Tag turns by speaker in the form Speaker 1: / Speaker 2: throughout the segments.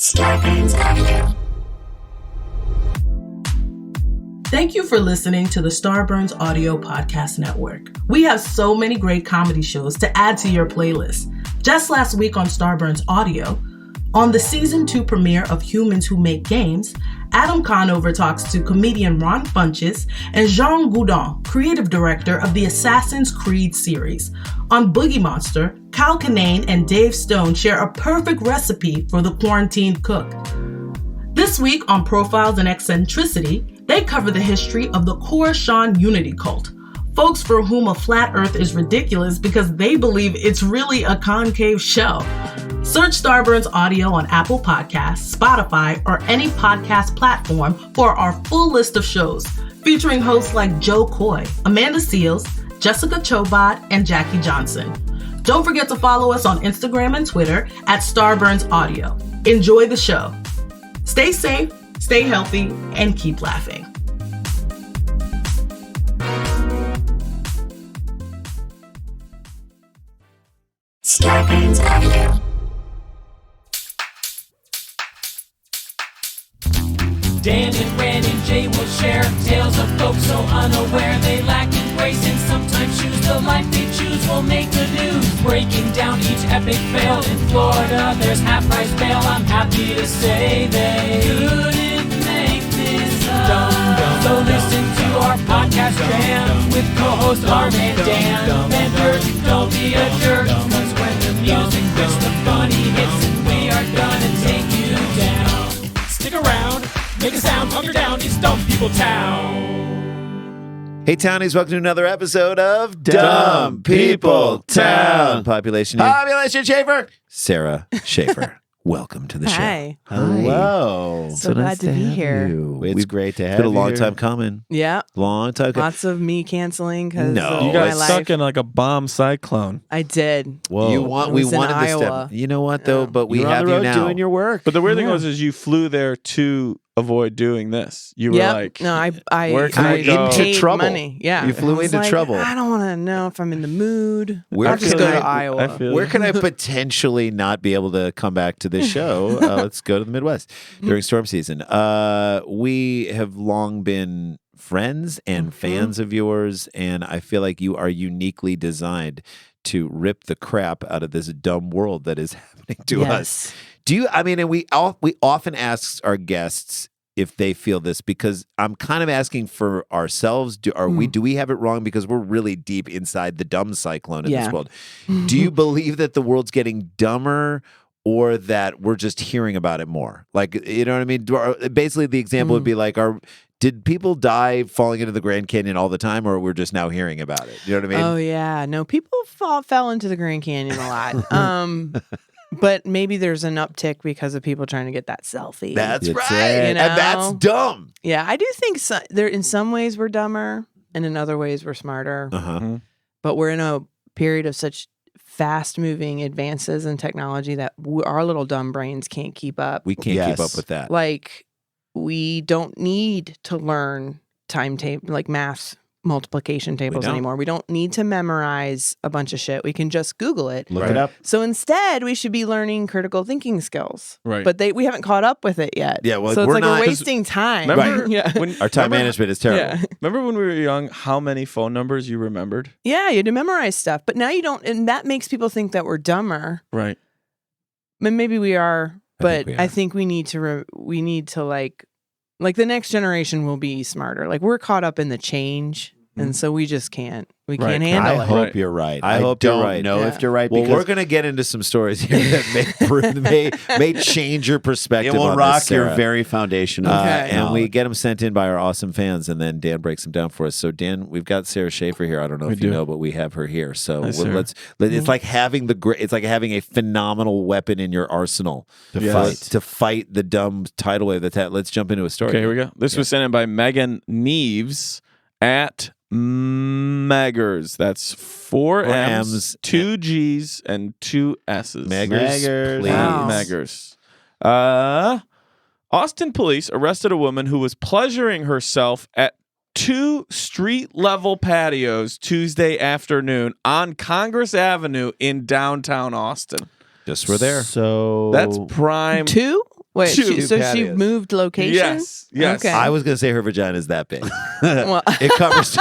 Speaker 1: Starburns Audio.
Speaker 2: Thank you for listening to the Starburns Audio Podcast Network. We have so many great comedy shows to add to your playlist. Just last week on Starburns Audio, on the Season 2 premiere of Humans Who Make Games, Adam Conover talks to comedian Ron Funches and Jean Goudon, creative director of the Assassin's Creed series. On Boogie Monster, Kyle Kinane and Dave Stone share a perfect recipe for the quarantined cook. This week on Profiles and Eccentricity, they cover the history of the Khorasan Unity cult, folks for whom a flat earth is ridiculous because they believe it's really a concave shell. Search Starburns Audio on Apple Podcasts, Spotify, or any podcast platform for our full list of shows, featuring hosts like Joe Coy, Amanda Seals, Jessica Chobot, and Jackie Johnson. Don't forget to follow us on Instagram and Twitter at Starburns Audio. Enjoy the show. Stay safe, stay healthy, and keep laughing.
Speaker 1: Starburns Audio.
Speaker 3: Dan and Ren and Jay will share tales of folks so unaware they lack in grace and sometimes choose the life they choose will make the news. Breaking down each epic fail in Florida, there's half-price bail. I'm happy to say they couldn't make this up. So listen to our podcast jam with co-host Arm and Dan. Bender, don't be a jerk, cause when the music hits, the funny hits, and we are gonna take you down. Stick around. Make a sound, hunker down, it's Dumb People Town.
Speaker 4: Hey, Townies, welcome to another episode of Dumb People Town. Population Schaefer. Sara Schaefer. Welcome to the show.
Speaker 5: Hi.
Speaker 4: Hello.
Speaker 5: So glad to be here.
Speaker 4: It's great to have you. It's been a long time coming.
Speaker 5: Yeah.
Speaker 4: Long time coming.
Speaker 5: Lots of me canceling because
Speaker 4: No.
Speaker 6: You got
Speaker 5: my
Speaker 6: stuck
Speaker 5: life.
Speaker 6: in like a bomb cyclone.
Speaker 5: I did.
Speaker 4: Whoa.
Speaker 5: I
Speaker 4: We
Speaker 5: was in
Speaker 4: wanted this
Speaker 5: Iowa.
Speaker 4: step. You know what, though? But we
Speaker 7: You're
Speaker 4: have
Speaker 7: on the
Speaker 4: you
Speaker 7: road
Speaker 4: now.
Speaker 7: doing your work.
Speaker 6: But the weird thing
Speaker 5: Yeah.
Speaker 6: was is you flew there to avoid doing this. You were
Speaker 5: Yep.
Speaker 6: like,
Speaker 5: No, I
Speaker 6: where can I go?
Speaker 4: Into
Speaker 5: paid
Speaker 4: trouble.
Speaker 5: Money. Yeah.
Speaker 4: You flew
Speaker 5: I was
Speaker 4: into
Speaker 5: like,
Speaker 4: trouble.
Speaker 5: I don't want to know if I'm in the mood.
Speaker 4: Where
Speaker 5: I'll just
Speaker 4: can
Speaker 5: go
Speaker 4: I-
Speaker 5: to Iowa.
Speaker 6: I feel
Speaker 4: Where can I potentially not be able to come back to this show? Let's go to the Midwest during storm season. We have long been friends and fans of yours, and I feel like you are uniquely designed to rip the crap out of this dumb world that is happening to us.
Speaker 5: Yes.
Speaker 4: Do you? I mean, and we often ask our guests if they feel this, because I'm kind of asking for ourselves. Do we have it wrong because we're really deep inside the dumb cyclone in this
Speaker 5: Yeah.
Speaker 4: world? Do you believe that the world's getting dumber, or that we're just hearing about it more? Like, you know what I mean? Basically, the example would be like, did people die falling into the Grand Canyon all the time, or we're just now hearing about it? You know what I mean?
Speaker 5: Oh, yeah. No, people fell into the Grand Canyon a lot. But maybe there's an uptick because of people trying to get that selfie.
Speaker 4: That's
Speaker 5: You
Speaker 4: right.
Speaker 5: know?
Speaker 4: And that's dumb.
Speaker 5: Yeah, I do think there in some ways we're dumber and in other ways we're smarter.
Speaker 4: Uh-huh.
Speaker 5: But we're in a period of such fast-moving advances in technology that our little dumb brains can't keep up.
Speaker 4: We can't keep up with that.
Speaker 5: Like, we don't need to learn like math multiplication tables
Speaker 4: don't.
Speaker 5: anymore. We don't need to memorize a bunch of shit. We can just Google it.
Speaker 7: Look it up.
Speaker 5: So instead, we should be learning critical thinking skills.
Speaker 6: Right.
Speaker 5: But we haven't caught up with it yet.
Speaker 4: Yeah, well,
Speaker 5: so it's
Speaker 4: we're
Speaker 5: like
Speaker 4: not-
Speaker 5: we're wasting time.
Speaker 6: Remember
Speaker 5: Yeah.
Speaker 6: when
Speaker 4: Our time
Speaker 6: remember-
Speaker 4: management is terrible.
Speaker 5: Yeah.
Speaker 6: Remember when we were young, how many phone numbers you remembered?
Speaker 5: Yeah, you had to memorize stuff. But now you don't, and that makes people think that we're dumber.
Speaker 6: Right.
Speaker 5: And maybe we are, but
Speaker 4: we
Speaker 5: I
Speaker 4: are.
Speaker 5: think we need to like the next generation will be smarter. Like, we're caught up in the change. And so we just can't
Speaker 6: Right.
Speaker 5: handle
Speaker 4: I
Speaker 5: it.
Speaker 4: hope you're right.
Speaker 7: I hope
Speaker 4: don't
Speaker 7: you're right.
Speaker 4: know
Speaker 7: know
Speaker 4: if
Speaker 7: if you're right
Speaker 4: Well,
Speaker 7: because
Speaker 4: we're going to get into some stories here that may change your perspective
Speaker 7: it will
Speaker 4: on
Speaker 7: rock
Speaker 4: this,
Speaker 7: your
Speaker 4: Sarah.
Speaker 7: very foundation. Of
Speaker 5: Okay.
Speaker 4: And we
Speaker 7: knowledge.
Speaker 4: get them sent in by our awesome fans, and then Dan breaks them down for us. So, Dan, we've got Sara Schaefer here. I don't know
Speaker 6: We
Speaker 4: if you
Speaker 6: do.
Speaker 4: know, but we have her here. So
Speaker 6: Hi, Sarah.
Speaker 4: it's like having it's like having a phenomenal weapon in your arsenal to fight the dumb tidal wave that's at. Let's jump into a story.
Speaker 6: Okay, here we go. This was sent in by Megan Neves at Meggers. That's 4 M's,
Speaker 4: M's,
Speaker 6: 2 G's, and 2 S's.
Speaker 4: Meggers, please.
Speaker 5: Wow.
Speaker 6: Meggers. Austin police arrested a woman who was pleasuring herself at 2 street-level patios Tuesday afternoon on Congress Avenue in downtown Austin.
Speaker 4: Just we're there.
Speaker 7: So
Speaker 6: That's prime.
Speaker 5: 2? Wait,
Speaker 6: Two
Speaker 5: so she
Speaker 4: patios.
Speaker 5: moved location?
Speaker 6: Yes.
Speaker 5: Okay.
Speaker 4: I was going to say her vagina is that big.
Speaker 5: Well,
Speaker 4: It covers.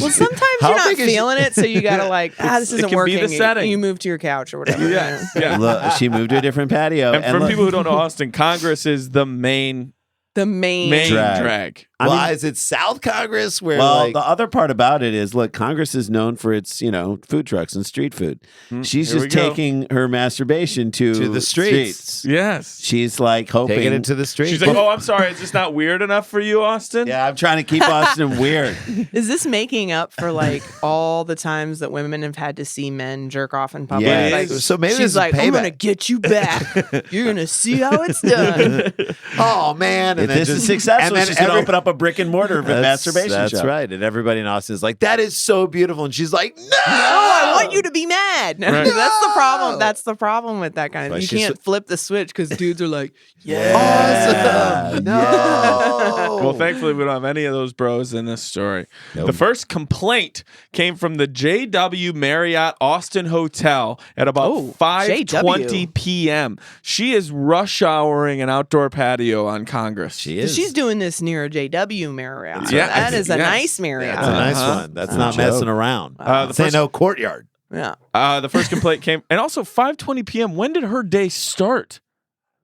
Speaker 5: well, sometimes
Speaker 4: How
Speaker 5: you're not
Speaker 4: big is-
Speaker 5: feeling it, so you gotta like, this
Speaker 6: it
Speaker 5: isn't
Speaker 6: can be the
Speaker 5: working.
Speaker 6: setting.
Speaker 5: You move to your couch or whatever.
Speaker 6: Yes. Yeah.
Speaker 4: Look, she moved to a different patio.
Speaker 6: And for
Speaker 4: look-
Speaker 6: people who don't know Austin, Congress is the main
Speaker 5: The main.
Speaker 6: drag.
Speaker 4: Well, is it South Congress where?
Speaker 7: Well,
Speaker 4: like,
Speaker 7: the other part about it is, look, Congress is known for its, food trucks and street food. She's
Speaker 6: here we
Speaker 7: just
Speaker 6: go.
Speaker 7: taking her masturbation to
Speaker 4: the streets.
Speaker 6: Yes.
Speaker 7: She's like hoping.
Speaker 4: take it into the street.
Speaker 6: She's like, oh, I'm sorry. Is this not weird enough for you, Austin?
Speaker 7: Yeah, I'm trying to keep Austin weird.
Speaker 5: Is this making up for like all the times that women have had to see men jerk off in public?
Speaker 7: Yes.
Speaker 5: Like,
Speaker 4: So maybe this
Speaker 5: she's
Speaker 4: is
Speaker 5: like, I'm
Speaker 4: payback.
Speaker 5: gonna get you back. You're gonna see how it's done.
Speaker 4: oh man!
Speaker 7: If
Speaker 4: then
Speaker 7: this is
Speaker 4: just-
Speaker 7: successful,
Speaker 4: and then
Speaker 7: she's going to
Speaker 4: every-
Speaker 7: open up a brick and mortar masturbation
Speaker 4: That's
Speaker 7: shop.
Speaker 4: right. And everybody in Austin is like, that is so beautiful. And she's like, no,
Speaker 5: No, I want you to be mad.
Speaker 6: Right.
Speaker 5: That's the problem. That's the problem with that kind of
Speaker 4: But
Speaker 5: thing. You
Speaker 4: she's
Speaker 5: can't flip the switch because dudes are like,
Speaker 4: Awesome. No.
Speaker 6: Well, thankfully, we don't have any of those bros in this story.
Speaker 4: Nope.
Speaker 6: The first complaint came from the JW Marriott Austin Hotel at about
Speaker 5: Oh,
Speaker 6: 5:20 p.m. She is rush houring an outdoor patio on Congress.
Speaker 4: She is.
Speaker 5: she's doing this near a JW Marriott.
Speaker 6: Yeah,
Speaker 5: That is a
Speaker 6: yes.
Speaker 5: nice Marriott.
Speaker 4: That's a nice
Speaker 6: Uh-huh.
Speaker 4: one. That's
Speaker 7: That's
Speaker 4: not
Speaker 7: no joke.
Speaker 4: messing around.
Speaker 6: The
Speaker 4: This ain't
Speaker 6: first-
Speaker 4: no courtyard.
Speaker 5: Yeah.
Speaker 6: The first complaint came, and also 5:20 p.m. When did her day start?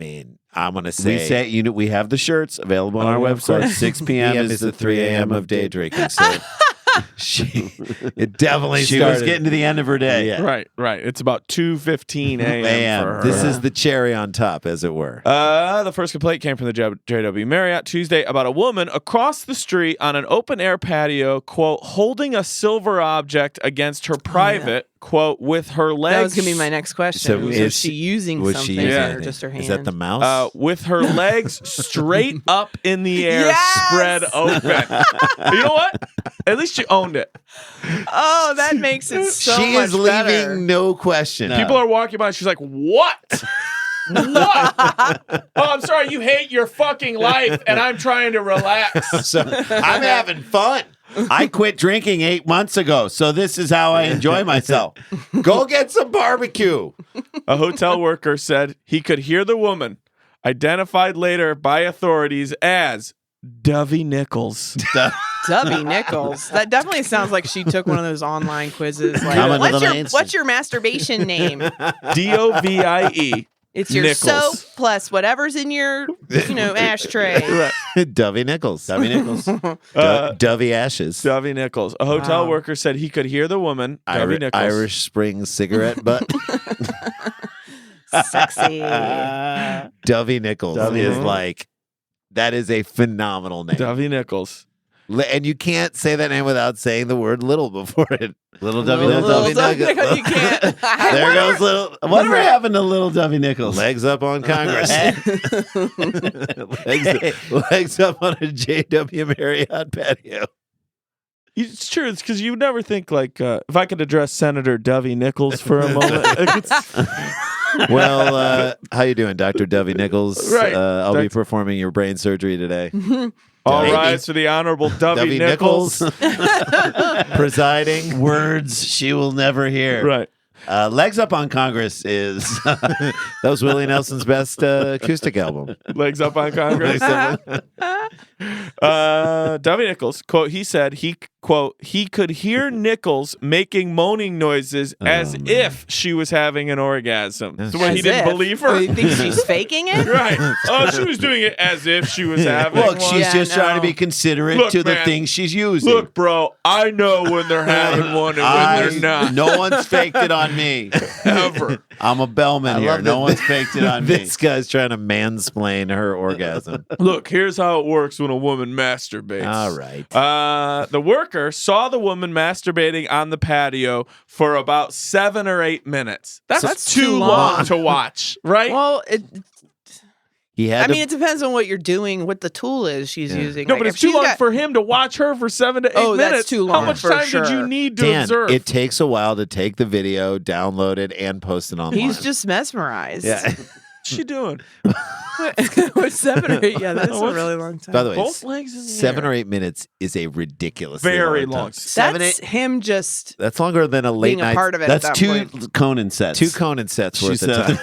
Speaker 4: I mean, I'm gonna say,
Speaker 7: We say, we have the shirts available on our
Speaker 4: yeah, of
Speaker 7: website.
Speaker 4: course.
Speaker 7: 6 p.m.
Speaker 4: is the 3 a.m. of day drinking. So it definitely
Speaker 7: She
Speaker 4: started.
Speaker 7: was getting to the end of her day.
Speaker 4: Yeah.
Speaker 6: Right. It's about 2:15 a.m. for her.
Speaker 4: This is the cherry on top, as it were.
Speaker 6: The first complaint came from the JW Marriott Tuesday about a woman across the street on an open air patio, quote, holding a silver object against her private, quote, with her legs.
Speaker 5: That was going to be my next question.
Speaker 4: So
Speaker 5: was
Speaker 4: is
Speaker 5: she using
Speaker 4: Was
Speaker 5: something
Speaker 4: she using
Speaker 5: or
Speaker 4: anything?
Speaker 5: just her hand?
Speaker 4: Is that the mouse?
Speaker 6: With her legs straight up in the air,
Speaker 5: Yes!
Speaker 6: spread open. You know what? At least you owned it.
Speaker 5: Oh, that makes it so
Speaker 4: she
Speaker 5: much
Speaker 4: is leaving
Speaker 5: better.
Speaker 4: no question.
Speaker 6: People are walking by. She's like, what? What? Oh, I'm sorry. You hate your fucking life, and I'm trying to relax.
Speaker 4: So I'm having fun.
Speaker 7: I quit drinking 8 months ago, so this is how I enjoy myself.
Speaker 4: Go get some barbecue.
Speaker 6: A hotel worker said he could hear the woman, identified later by authorities as Dovey Nichols.
Speaker 5: Dubby Nichols. That definitely sounds like she took one of those online quizzes. Like,
Speaker 7: Coming to the
Speaker 5: what's
Speaker 7: main
Speaker 5: what's your masturbation name?
Speaker 6: Dovie.
Speaker 5: It's your
Speaker 6: Nichols.
Speaker 5: soap plus whatever's in your, ashtray.
Speaker 4: Dovey Nichols.
Speaker 7: Dovey Nichols.
Speaker 4: Dovey Ashes.
Speaker 6: Dovey Nichols. A hotel
Speaker 5: Wow.
Speaker 6: worker said he could hear the woman, Dovey Nichols.
Speaker 4: Irish Spring cigarette butt.
Speaker 5: Sexy.
Speaker 4: Dovey Nichols
Speaker 7: Dovey
Speaker 4: is
Speaker 7: Nichols.
Speaker 4: like, that is a phenomenal name.
Speaker 6: Dovey Nichols.
Speaker 4: And you can't say that name without saying the word little before it. Little Dovey
Speaker 5: Little
Speaker 4: Dovey
Speaker 5: Dovey
Speaker 4: Nichols.
Speaker 5: Nichols, you can't.
Speaker 4: There goes little.
Speaker 7: Whatever happened to little Dovey Nichols?
Speaker 4: Legs up on Congress. legs up on a JW Marriott patio.
Speaker 6: It's true. It's because you would never think, like, if I could address Senator Dovey Nichols for a moment. Like, it's-
Speaker 4: Well, how you doing, Dr. Dovey Nichols?
Speaker 6: Right.
Speaker 4: I'll be
Speaker 6: Doc-
Speaker 4: performing your brain surgery today.
Speaker 6: all
Speaker 4: Dovey-
Speaker 6: rise for the Honorable Dovey Nichols.
Speaker 4: presiding.
Speaker 7: Words she will never hear.
Speaker 6: Right.
Speaker 7: Legs Up on Congress is
Speaker 4: That was Willie Nelson's best acoustic album.
Speaker 6: Legs up on Congress. Dovey Nichols, quote, he said he could hear Nichols making moaning noises as if she was having an orgasm. So when he
Speaker 5: As
Speaker 6: didn't
Speaker 5: if.
Speaker 6: believe her.
Speaker 5: Oh, you think she's faking it?
Speaker 6: Right. Oh, she was doing it as if she was having
Speaker 7: look.
Speaker 6: one.
Speaker 7: She's
Speaker 5: Yeah,
Speaker 7: just trying to
Speaker 5: no.
Speaker 7: be considerate
Speaker 6: Look,
Speaker 7: to the
Speaker 6: man.
Speaker 7: things she's using.
Speaker 6: Look, bro, I know when they're having one and when they're not.
Speaker 7: No one's faked it on me.
Speaker 6: Ever.
Speaker 7: I'm a bellman here.
Speaker 4: love
Speaker 7: No
Speaker 4: that-
Speaker 7: one's faked it on me.
Speaker 4: This guy's trying to mansplain her orgasm.
Speaker 6: Look, here's how it works when a woman masturbates.
Speaker 4: All right.
Speaker 6: The worker saw the woman masturbating on the patio for about 7 or 8 minutes. That's too
Speaker 5: too
Speaker 6: long
Speaker 5: long.
Speaker 6: to watch, right?
Speaker 5: Well,
Speaker 4: He had
Speaker 5: I
Speaker 4: to,
Speaker 5: mean, it depends on what you're doing, what the tool is she's using.
Speaker 6: no,
Speaker 5: Like,
Speaker 6: but
Speaker 5: if
Speaker 6: it's too
Speaker 5: she's
Speaker 6: long
Speaker 5: got-
Speaker 6: for him to watch her for 7 to 8
Speaker 5: Oh,
Speaker 6: minutes.
Speaker 5: that's too
Speaker 6: How
Speaker 5: long,
Speaker 6: much
Speaker 5: for
Speaker 6: time did
Speaker 5: sure.
Speaker 6: you need to
Speaker 4: Dan,
Speaker 6: observe?
Speaker 4: it takes a while to take the video, download it, and post it online.
Speaker 5: He's just mesmerized.
Speaker 4: yeah.
Speaker 6: What's she doing?
Speaker 5: With 7 or 8, yeah, that's a
Speaker 6: What's-
Speaker 5: really long time.
Speaker 4: By the way,
Speaker 6: Both legs in the
Speaker 4: 7
Speaker 6: air.
Speaker 4: or 8 minutes is a ridiculous
Speaker 6: Very long.
Speaker 5: That's him just
Speaker 4: That's longer than a late
Speaker 5: being a
Speaker 4: night.
Speaker 5: part of it.
Speaker 7: That's
Speaker 5: at that
Speaker 7: two
Speaker 5: point.
Speaker 7: Conan sets.
Speaker 4: 2 Conan sets
Speaker 7: She
Speaker 4: worth of
Speaker 7: said.
Speaker 4: time.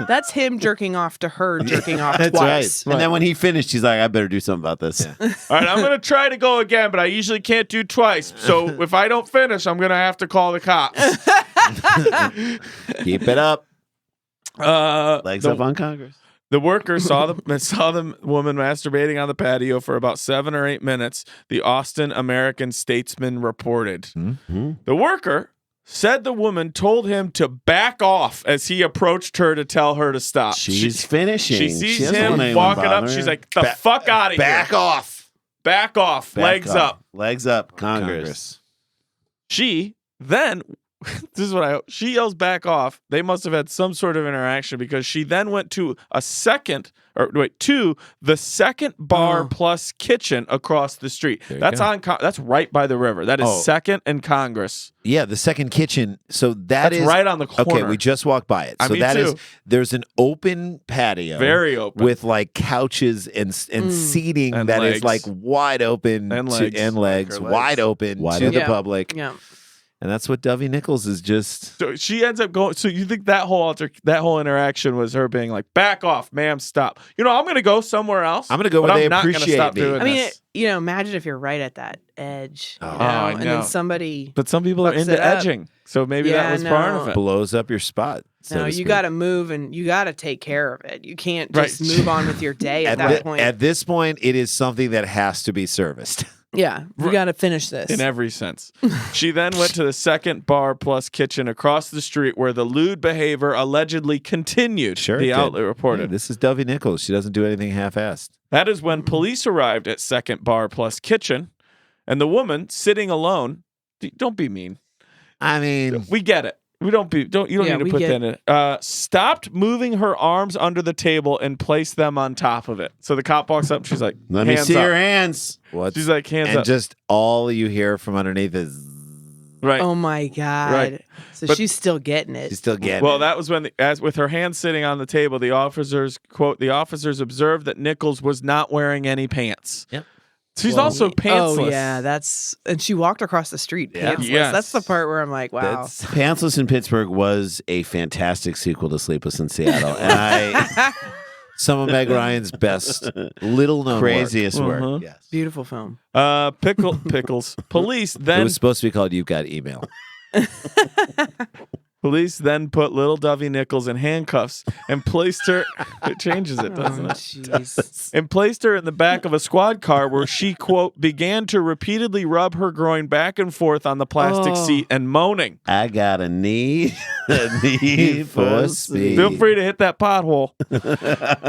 Speaker 5: That's him jerking off to her jerking off
Speaker 7: That's
Speaker 5: twice.
Speaker 7: right. And then when he finished, he's like, I better do something about this.
Speaker 6: All right, I'm going to try to go again, but I usually can't do twice. So if I don't finish, I'm going to have to call the cops.
Speaker 7: Keep it up. Legs
Speaker 6: the,
Speaker 7: up on Congress.
Speaker 6: The worker saw the woman masturbating on the patio for about 7 or 8 minutes, the Austin American Statesman reported.
Speaker 7: Mm-hmm.
Speaker 6: The worker said the woman told him to back off as he approached her to tell her to stop.
Speaker 7: She's finishing.
Speaker 6: She sees
Speaker 7: doesn't
Speaker 6: him
Speaker 7: want anyone
Speaker 6: walking up.
Speaker 7: bothering
Speaker 6: She's
Speaker 7: her.
Speaker 6: like, the fuck out of here.
Speaker 7: Back off.
Speaker 6: Back off.
Speaker 7: Back
Speaker 6: Legs
Speaker 7: off.
Speaker 6: up.
Speaker 7: Legs up, Congress.
Speaker 6: She then, this is what she yells back off. They must have had some sort of interaction because she then went to the second bar plus kitchen across the street. That's that's right by the river. That is 2nd and Congress.
Speaker 4: Yeah, the second kitchen. So that's
Speaker 6: right on the corner.
Speaker 4: Okay, we just walked by it. So
Speaker 6: Me too.
Speaker 4: There's an open patio.
Speaker 6: Very open.
Speaker 4: With like couches and seating
Speaker 6: and
Speaker 4: that
Speaker 6: legs.
Speaker 4: is like wide open
Speaker 6: And
Speaker 4: and legs,
Speaker 6: legs.
Speaker 4: wide open to the public.
Speaker 5: Yeah.
Speaker 4: And that's what Dovey Nichols is just.
Speaker 6: So she ends up going. So you think that whole interaction was her being like, "Back off, ma'am, stop." I'm going to go somewhere else.
Speaker 4: I'm going to go where they appreciate me.
Speaker 6: Doing
Speaker 5: I mean,
Speaker 6: this.
Speaker 5: imagine if you're right at that edge.
Speaker 6: I
Speaker 5: and
Speaker 6: know.
Speaker 5: then somebody.
Speaker 6: But some people are
Speaker 5: fucks
Speaker 6: into
Speaker 5: it up.
Speaker 6: edging, so maybe
Speaker 5: Yeah,
Speaker 6: that was
Speaker 5: no.
Speaker 6: part of it.
Speaker 4: Blows up your spot. so
Speaker 5: No,
Speaker 4: to
Speaker 5: you
Speaker 4: speak.
Speaker 5: got to move and you got to take care of it. You can't
Speaker 6: Right.
Speaker 5: just move on with your day at that point.
Speaker 4: At this point, it is something that has to be serviced.
Speaker 5: Yeah, we got to finish this.
Speaker 6: In every sense. She then went to the second bar plus kitchen across the street where the lewd behavior allegedly continued,
Speaker 4: Sure,
Speaker 6: the
Speaker 4: it did.
Speaker 6: outlet reported.
Speaker 4: Yeah, this is Dovey Nichols. She doesn't do anything half-assed.
Speaker 6: That is when police arrived at second bar plus kitchen, and the woman sitting alone, don't be mean.
Speaker 4: I mean,
Speaker 6: We get it. You don't need to
Speaker 5: we
Speaker 6: put
Speaker 5: get-
Speaker 6: that in. Stopped moving her arms under the table and placed them on top of it. So the cop walks up and she's like,
Speaker 7: Let me
Speaker 6: hands
Speaker 7: see
Speaker 6: up.
Speaker 7: your hands.
Speaker 4: what's
Speaker 6: She's like, hands
Speaker 4: and
Speaker 6: up.
Speaker 4: just all you hear from underneath is
Speaker 6: Right.
Speaker 5: Oh my God.
Speaker 6: Right.
Speaker 5: So
Speaker 6: But-
Speaker 5: she's still getting it.
Speaker 4: she's still getting.
Speaker 6: Well,
Speaker 4: it.
Speaker 6: that was when, as with her hands sitting on the table, the officers, quote, the officers observed that Nichols was not wearing any pants.
Speaker 4: Yep.
Speaker 6: She's also pantsless.
Speaker 5: Oh yeah, and she walked across the street
Speaker 4: Yeah.
Speaker 5: pantsless.
Speaker 6: Yes.
Speaker 5: That's the part where I'm like, wow.
Speaker 4: That's-
Speaker 7: Pantsless in Pittsburgh was a fantastic sequel to Sleepless in Seattle. And
Speaker 4: some of Meg Ryan's best little known
Speaker 7: craziest
Speaker 6: Uh-huh.
Speaker 7: work.
Speaker 4: Yes.
Speaker 5: Beautiful film.
Speaker 6: Pickles. Police
Speaker 4: It
Speaker 6: then
Speaker 4: was supposed to be called "You've Got Email."
Speaker 6: Police then put little Dovey Nichols in handcuffs and placed her. It changes it, doesn't it?
Speaker 5: Jeez.
Speaker 6: And placed her in the back of a squad car where she, quote, began to repeatedly rub her groin back and forth on the plastic
Speaker 5: Oh.
Speaker 6: seat and moaning.
Speaker 7: I got a need for speed.
Speaker 6: Feel free to hit that pothole.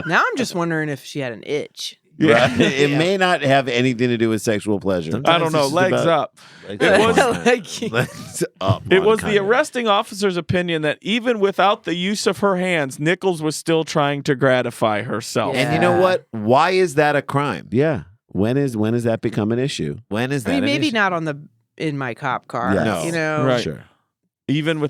Speaker 5: Now I'm just wondering if she had an itch.
Speaker 7: Right? It may not have anything to do with sexual pleasure.
Speaker 6: I don't know.
Speaker 7: It's just
Speaker 6: Legs
Speaker 7: about-
Speaker 6: up.
Speaker 4: Legs
Speaker 6: It was-
Speaker 5: Like-
Speaker 7: Legs up.
Speaker 6: It
Speaker 7: on
Speaker 6: was the
Speaker 7: Kanye.
Speaker 6: arresting officer's opinion that even without the use of her hands, Nichols was still trying to gratify herself.
Speaker 5: Yeah.
Speaker 4: And you know what? Why is that a crime?
Speaker 7: Yeah. When is that become an issue?
Speaker 4: When is that?
Speaker 5: I mean,
Speaker 4: an
Speaker 5: maybe
Speaker 4: issue?
Speaker 5: not in my cop car.
Speaker 7: Yeah.
Speaker 4: No.
Speaker 5: You know,
Speaker 6: Right.
Speaker 7: Sure.
Speaker 6: Even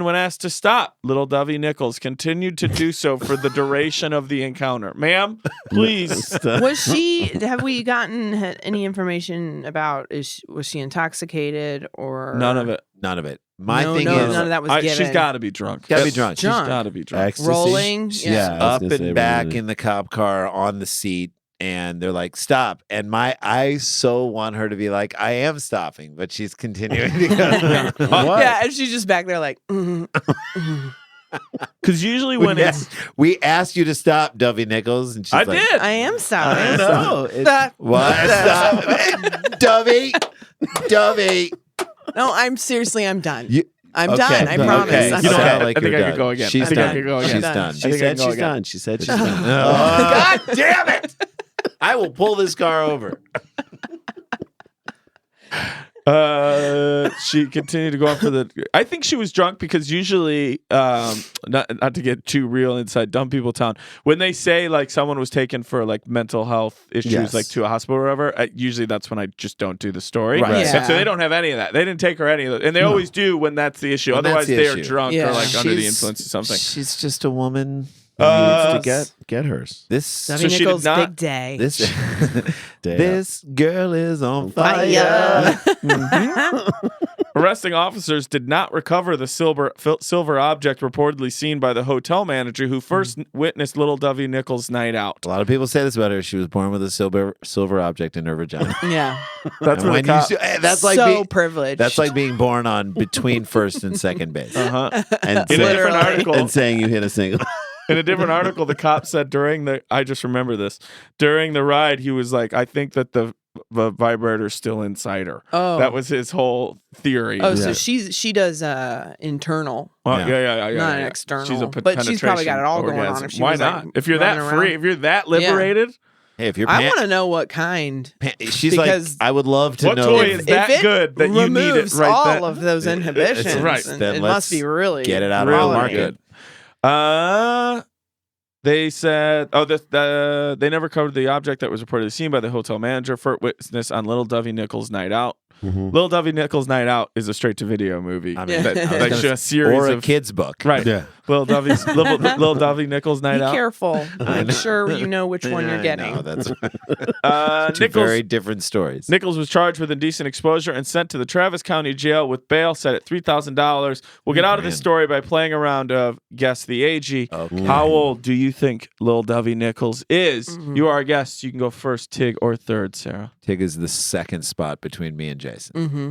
Speaker 6: when asked to stop, little Dovey Nichols continued to do so for the duration of the encounter. Ma'am, please.
Speaker 5: Was she? Have we gotten any information about? Was she intoxicated or
Speaker 6: None of it.
Speaker 4: None of it. My
Speaker 5: No,
Speaker 4: thing
Speaker 5: no,
Speaker 4: is,
Speaker 5: none of that was given.
Speaker 6: She's got to be drunk.
Speaker 4: Gotta be drunk.
Speaker 6: She's
Speaker 5: Drunk.
Speaker 6: got to be drunk.
Speaker 7: Ecstasy?
Speaker 5: rolling.
Speaker 7: Yeah. I was
Speaker 4: up
Speaker 7: gonna say
Speaker 4: and back
Speaker 7: rolling.
Speaker 4: in the cop car on the seat, and they're like, "Stop!" And I so want her to be like, "I am stopping," but she's continuing to go.
Speaker 7: What?
Speaker 5: Yeah, and she's just back there like.
Speaker 6: Because usually when it's
Speaker 4: We asked you to stop, Dovey Nichols, and she's
Speaker 6: I
Speaker 4: like,
Speaker 6: did.
Speaker 5: I am stopping.
Speaker 7: No. It's,
Speaker 4: "What? Stop, Dovey, Dovey."
Speaker 5: No, I'm done.
Speaker 4: You-
Speaker 5: I'm
Speaker 4: Okay,
Speaker 5: done. I
Speaker 4: okay.
Speaker 5: promise. I'm
Speaker 6: You know
Speaker 4: Sound
Speaker 6: what?
Speaker 5: done.
Speaker 4: like
Speaker 6: I think
Speaker 4: you're
Speaker 6: I could
Speaker 4: done.
Speaker 6: go again.
Speaker 4: She's
Speaker 6: I think
Speaker 4: done.
Speaker 6: I could go again.
Speaker 4: She's
Speaker 5: done.
Speaker 4: done.
Speaker 7: she
Speaker 6: think I
Speaker 7: said
Speaker 6: can go
Speaker 7: she's
Speaker 6: again.
Speaker 7: done. She said she's done.
Speaker 4: God damn it! I will pull this car over.
Speaker 6: She continued to go on for the. I think she was drunk because usually, not to get too real inside dumb people town, when they say like someone was taken for like mental health issues,
Speaker 7: Yes.
Speaker 6: like to a hospital or whatever, usually that's when I just don't do the story.
Speaker 4: Right.
Speaker 5: Yeah.
Speaker 6: And so they don't have any of that. They didn't take her any of it, and they always do when that's the issue.
Speaker 4: When that's
Speaker 6: Otherwise,
Speaker 4: the
Speaker 6: they are
Speaker 4: issue.
Speaker 6: drunk
Speaker 5: Yeah.
Speaker 6: or like under the
Speaker 4: She's-
Speaker 6: influence of something.
Speaker 4: She's just a woman.
Speaker 7: Needs to get hers.
Speaker 4: This
Speaker 5: Dovey
Speaker 6: So she did
Speaker 5: Nichols'
Speaker 6: not-
Speaker 5: big day.
Speaker 4: this
Speaker 7: Day
Speaker 4: this girl is on
Speaker 5: Fire.
Speaker 4: fire.
Speaker 6: Arresting officers did not recover the silver object reportedly seen by the hotel manager who first witnessed Little Dovey Nichols' night out.
Speaker 4: A lot of people say this about her. She was born with a silver object in her vagina.
Speaker 5: Yeah.
Speaker 6: That's
Speaker 4: And
Speaker 6: what
Speaker 4: that's like
Speaker 5: so privileged.
Speaker 4: That's like being born on between first and second base.
Speaker 6: Uh-huh.
Speaker 7: And
Speaker 6: In a
Speaker 7: saying-
Speaker 6: different article,
Speaker 7: and saying you hit a single.
Speaker 6: In a different article, the cop said I just remember this, during the ride, he was like, I think that the vibrator's still inside her.
Speaker 5: Oh.
Speaker 6: That was his whole theory.
Speaker 5: Oh, so she does internal,
Speaker 6: Yeah.
Speaker 5: not external.
Speaker 6: She's a
Speaker 5: but she's probably got it all going on. If she
Speaker 6: Why
Speaker 5: was,
Speaker 6: not?
Speaker 5: like,
Speaker 6: If you're that
Speaker 5: running
Speaker 6: free,
Speaker 5: around.
Speaker 6: if you're that liberated,
Speaker 4: Hey, if you're
Speaker 5: I want to know what kind.
Speaker 4: she's like,
Speaker 5: because
Speaker 4: I would love to
Speaker 6: what
Speaker 4: know.
Speaker 6: toy is that
Speaker 5: if it
Speaker 6: good that you need it
Speaker 5: removes
Speaker 6: right
Speaker 5: all
Speaker 6: then?
Speaker 5: of those inhibitions.
Speaker 6: right.
Speaker 5: and
Speaker 4: Then
Speaker 5: it
Speaker 4: let's
Speaker 5: must be really
Speaker 4: get it out
Speaker 6: really
Speaker 4: on the market.
Speaker 6: good. They said, they never covered the object that was reportedly seen by the hotel manager for witness on Little Dovey Nichols' Night Out.
Speaker 7: Mhm.
Speaker 6: Little Dovey Nichols' Night Out is a straight-to-video movie.
Speaker 4: I mean,
Speaker 6: that,
Speaker 5: I was
Speaker 6: like
Speaker 4: gonna
Speaker 6: a series
Speaker 4: or a
Speaker 6: of
Speaker 4: kid's book.
Speaker 6: right.
Speaker 7: Yeah.
Speaker 6: Little Dovey Nichols' Night
Speaker 5: Be
Speaker 6: Out.
Speaker 5: careful. Make sure you know which one you're getting.
Speaker 4: No, that's two
Speaker 6: Nichols,
Speaker 4: very different stories.
Speaker 6: Nichols was charged with indecent exposure and sent to the Travis County Jail with bail set at $3,000. We'll get out of this
Speaker 4: man.
Speaker 6: story by playing a round of Guess the AG.
Speaker 4: Okay.
Speaker 6: How old do you think Lil Dovey Nichols is?
Speaker 5: Mhm.
Speaker 6: You are our guest. You can go first, Tig, or third, Sarah.
Speaker 4: Tig is the second spot between me and Jason.
Speaker 5: Mm-hmm.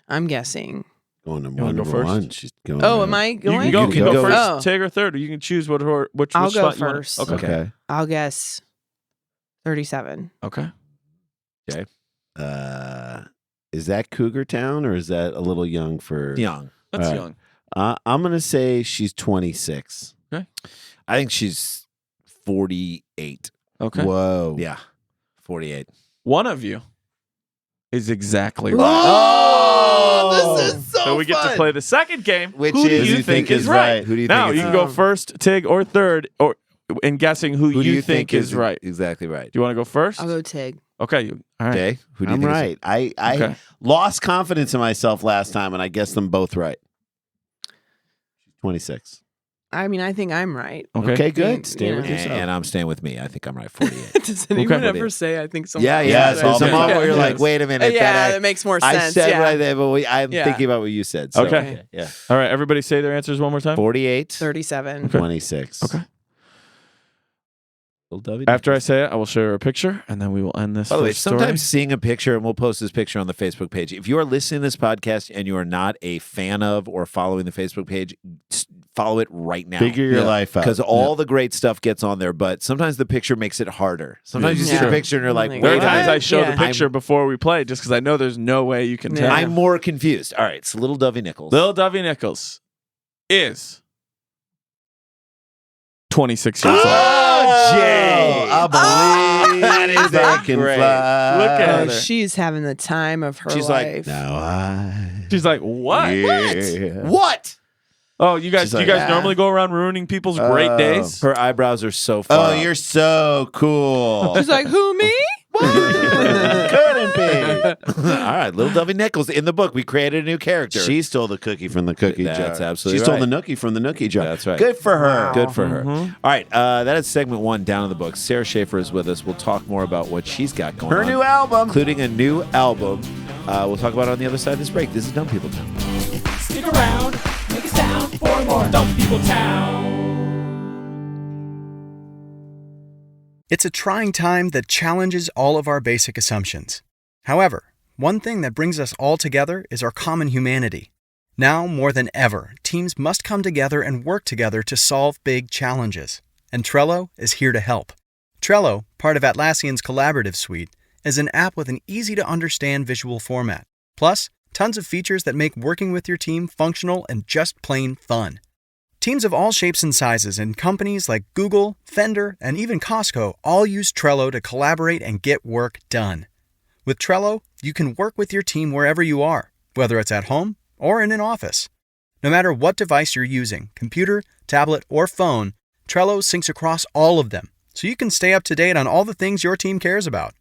Speaker 5: I'm guessing.
Speaker 7: Going
Speaker 6: You wanna
Speaker 7: number
Speaker 6: go first?
Speaker 7: one. She's going.
Speaker 5: Oh, am I
Speaker 6: You
Speaker 5: going?
Speaker 6: can
Speaker 4: can
Speaker 6: go
Speaker 4: go
Speaker 6: first,
Speaker 5: first.
Speaker 6: Tig, or third. Or you can choose which
Speaker 5: I'll
Speaker 6: which
Speaker 5: go
Speaker 6: spot you want.
Speaker 5: first.
Speaker 6: Okay.
Speaker 7: Okay.
Speaker 5: I'll guess 37.
Speaker 6: Okay.
Speaker 7: Is that Cougar Town or is that a little young for?
Speaker 4: Young.
Speaker 6: That's
Speaker 7: All right.
Speaker 6: young.
Speaker 7: I'm gonna say she's 26.
Speaker 4: I think she's 48.
Speaker 6: Okay.
Speaker 7: Whoa.
Speaker 4: Yeah. 48.
Speaker 6: One of you is exactly right.
Speaker 7: Oh,
Speaker 5: this is
Speaker 6: So we get to play the second game.
Speaker 7: Which
Speaker 6: Who do
Speaker 7: is
Speaker 6: you
Speaker 7: you
Speaker 6: think
Speaker 7: think
Speaker 6: is right?
Speaker 7: Who do you
Speaker 6: Now
Speaker 7: think?
Speaker 6: you
Speaker 7: is
Speaker 6: can go
Speaker 5: right?
Speaker 6: first, Tig, or third, or in guessing who
Speaker 4: Who do
Speaker 6: you think is right. Do
Speaker 4: Exactly right.
Speaker 6: you want to go first?
Speaker 5: I'll go Tig.
Speaker 6: Okay. All right.
Speaker 4: Okay. Who do you
Speaker 7: I'm
Speaker 4: think is
Speaker 7: right. I
Speaker 6: Okay.
Speaker 7: lost confidence in myself last time, and I guessed them both right. 26.
Speaker 5: I mean, I think I'm right.
Speaker 6: Okay.
Speaker 7: Good. Stay
Speaker 5: you
Speaker 7: with
Speaker 5: know.
Speaker 7: yourself.
Speaker 4: And I'm staying with me. I think I'm right. 48.
Speaker 5: Does anyone
Speaker 6: Okay.
Speaker 5: ever say I think someone
Speaker 4: Yeah,
Speaker 5: else
Speaker 4: yeah.
Speaker 5: is
Speaker 7: it's
Speaker 4: So
Speaker 5: right?
Speaker 7: all
Speaker 4: some
Speaker 7: good.
Speaker 4: moment where you're
Speaker 6: Yes.
Speaker 4: like, wait a minute.
Speaker 5: Yeah, that makes more sense.
Speaker 4: I said
Speaker 5: yeah.
Speaker 4: right there, but I'm
Speaker 5: Yeah.
Speaker 4: thinking about what you said. So,
Speaker 6: Okay.
Speaker 4: Yeah.
Speaker 6: All right. Everybody say their answers one more time.
Speaker 4: 48.
Speaker 5: 37.
Speaker 7: 26.
Speaker 6: Okay.
Speaker 4: Little Dovey
Speaker 6: After I
Speaker 4: Nichols.
Speaker 6: say it, I will share a picture, and then we will end this.
Speaker 4: By the way,
Speaker 6: first story.
Speaker 4: sometimes seeing a picture, and we'll post this picture on the Facebook page. If you are listening to this podcast and you are not a fan of or following the Facebook page, follow it right now.
Speaker 7: Figure your life out.
Speaker 4: Because all the great stuff gets on there, but sometimes the picture makes it harder. Sometimes you see the
Speaker 5: Yeah.
Speaker 4: picture and you're like,
Speaker 5: Like,
Speaker 6: there are
Speaker 4: wait a
Speaker 6: times
Speaker 4: minute.
Speaker 6: I show
Speaker 5: Yeah.
Speaker 6: the picture before we play, just because I know there's no way you can
Speaker 5: Yeah.
Speaker 6: tell.
Speaker 4: I'm more confused. All right, it's Little Dovey Nichols.
Speaker 6: Lil Dovey Nichols is 26 years old.
Speaker 7: Oh, Jay. I believe
Speaker 4: that is
Speaker 7: that can
Speaker 4: great.
Speaker 7: fly.
Speaker 6: Look at
Speaker 5: Oh,
Speaker 6: her.
Speaker 5: she's having the time of her
Speaker 4: She's like,
Speaker 5: life.
Speaker 7: Now I.
Speaker 6: She's like, what?
Speaker 7: Yeah.
Speaker 4: What?
Speaker 6: Oh, you guys,
Speaker 7: She's
Speaker 6: do you
Speaker 7: like,
Speaker 6: guys
Speaker 5: yeah.
Speaker 6: normally go around ruining people's great
Speaker 7: Oh.
Speaker 6: days?
Speaker 4: Her eyebrows are so far.
Speaker 7: Oh, you're so cool.
Speaker 5: She's like, who, me?
Speaker 7: Couldn't be.
Speaker 4: All right, Little Dovey Nichols in the book. We created a new character.
Speaker 7: She stole the cookie from the cookie jar.
Speaker 4: That's absolutely
Speaker 7: She stole
Speaker 4: right.
Speaker 7: the nookie from the nookie jar.
Speaker 4: That's right.
Speaker 7: Good for her.
Speaker 5: Wow.
Speaker 4: Good for her.
Speaker 6: Mhm.
Speaker 4: All right, that is segment one, Down in the Books. Sarah Schaefer is with us. We'll talk more about what she's got going
Speaker 7: Her
Speaker 4: on,
Speaker 7: new album.
Speaker 4: including a new album. We'll talk about it on the other side of this break. This is Dumb People Town.
Speaker 3: Stick around, make a sound for more Dumb People Town.
Speaker 8: It's a trying time that challenges all of our basic assumptions. However, one thing that brings us all together is our common humanity. Now, more than ever, teams must come together and work together to solve big challenges. And Trello is here to help. Trello, part of Atlassian's collaborative suite, is an app with an easy-to-understand visual format. Plus, tons of features that make working with your team functional and just plain fun. Teams of all shapes and sizes and companies like Google, Fender, and even Costco all use Trello to collaborate and get work done. With Trello, you can work with your team wherever you are, whether it's at home or in an office. No matter what device you're using, computer, tablet, or phone, Trello syncs across all of them, so you can stay up to date on all the things your team cares about.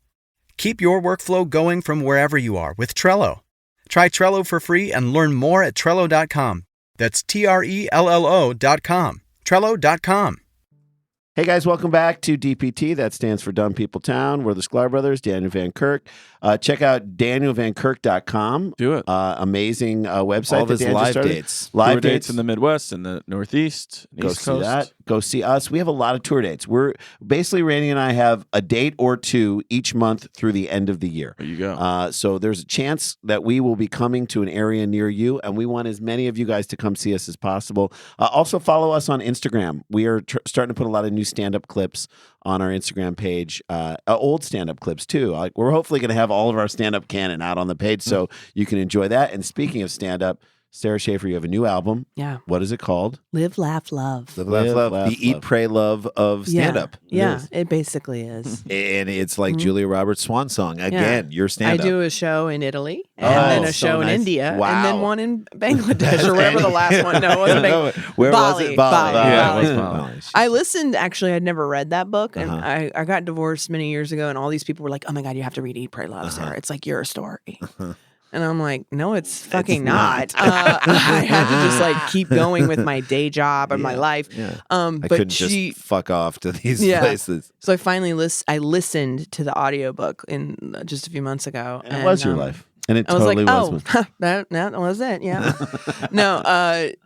Speaker 8: Keep your workflow going from wherever you are with Trello. Try Trello for free and learn more at Trello.com. That's Trello.com. Trello.com.
Speaker 7: Hey guys, welcome back to DPT. That stands for Dumb People Town. We're the Sklar Brothers, Daniel Van Kirk. Check out danielvankirk.com.
Speaker 6: Do it.
Speaker 7: Amazing website.
Speaker 4: All
Speaker 7: that
Speaker 4: his
Speaker 7: Dan just
Speaker 4: live
Speaker 7: started.
Speaker 4: dates.
Speaker 7: Live
Speaker 6: Tour dates
Speaker 7: dates
Speaker 6: in the Midwest and the Northeast,
Speaker 7: Go
Speaker 6: East
Speaker 7: see
Speaker 6: Coast.
Speaker 7: that. Go see us. We have a lot of tour dates. We're basically, Randy and I have a date or two each month through the end of the year.
Speaker 6: There you go.
Speaker 7: So there's a chance that we will be coming to an area near you, and we want as many of you guys to come see us as possible. Also, follow us on Instagram. We are starting to put a lot of new stand-up clips on our Instagram page, old stand-up clips too. We're hopefully going to have all of our stand-up canon out on the page, so you can enjoy that. And speaking of stand-up, Sara Schaefer, you have a new album.
Speaker 5: Yeah.
Speaker 7: What is it called?
Speaker 5: Live, laugh, love.
Speaker 4: Live, laugh, love.
Speaker 7: Laugh,
Speaker 4: The eat,
Speaker 7: love.
Speaker 4: pray, love of stand-up.
Speaker 5: Yeah, it basically is.
Speaker 4: And it's like Julia Roberts' swan song. Again, your
Speaker 5: I
Speaker 4: stand-up.
Speaker 5: do a show in Italy, and
Speaker 7: Oh,
Speaker 5: then a
Speaker 7: so
Speaker 5: show in
Speaker 7: nice.
Speaker 5: India,
Speaker 7: Wow.
Speaker 5: and then one in Bangladesh or whatever the last one. No, it wasn't
Speaker 7: Where
Speaker 5: Bali,
Speaker 7: was it?
Speaker 5: Bali.
Speaker 6: Yeah,
Speaker 5: Bali.
Speaker 6: it was Bali.
Speaker 5: I listened. Actually, I'd never read that book, and
Speaker 4: Uh-huh.
Speaker 5: I got divorced many years ago, and all these people were like, "Oh my god, you have to read Eat, Pray, Love, Sarah. It's like your story." And I'm like, no, it's fucking not. I had to just like keep going with my day job and my life.
Speaker 4: Yeah.
Speaker 5: But
Speaker 4: I couldn't just fuck off to these
Speaker 5: Yeah.
Speaker 4: places.
Speaker 5: So I finally listened to the audiobook in just a few months ago.
Speaker 7: And it was your life. And it
Speaker 5: I was
Speaker 7: totally
Speaker 5: like,
Speaker 7: was.
Speaker 5: oh, that was it. Yeah. No.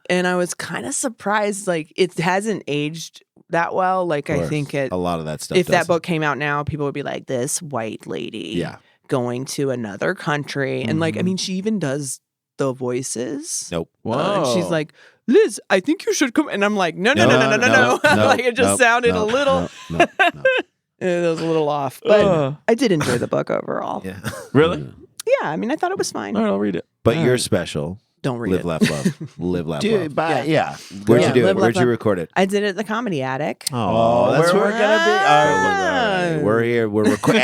Speaker 5: And I was kind of surprised. Like, it hasn't aged that well. Like, I think
Speaker 4: A lot of that stuff.
Speaker 5: if that
Speaker 4: doesn't.
Speaker 5: book came out now, people would be like, this white lady
Speaker 4: Yeah.
Speaker 5: going to another country. And like, I mean, she even does the voices.
Speaker 4: Nope.
Speaker 5: And she's like, Liz, I think you should come. And I'm like, no. Like, it just sounded a little, it was a little off. But I did enjoy the book overall.
Speaker 4: Yeah.
Speaker 6: Really?
Speaker 5: Yeah, I mean, I thought it was fine.
Speaker 6: All right, I'll read it.
Speaker 4: But you're special.
Speaker 5: Don't read
Speaker 4: Live,
Speaker 5: it.
Speaker 4: laugh, love. Live, laugh, love.
Speaker 7: Dude, yeah.
Speaker 4: Where'd
Speaker 5: Yeah,
Speaker 4: you do
Speaker 5: Live,
Speaker 4: it? Where'd
Speaker 5: laugh,
Speaker 4: you
Speaker 5: love.
Speaker 4: record it?
Speaker 5: I did it at the Comedy Attic.
Speaker 4: Oh,
Speaker 7: that's where we're gonna be.
Speaker 5: Ah.
Speaker 4: We're here. We're as we're recording.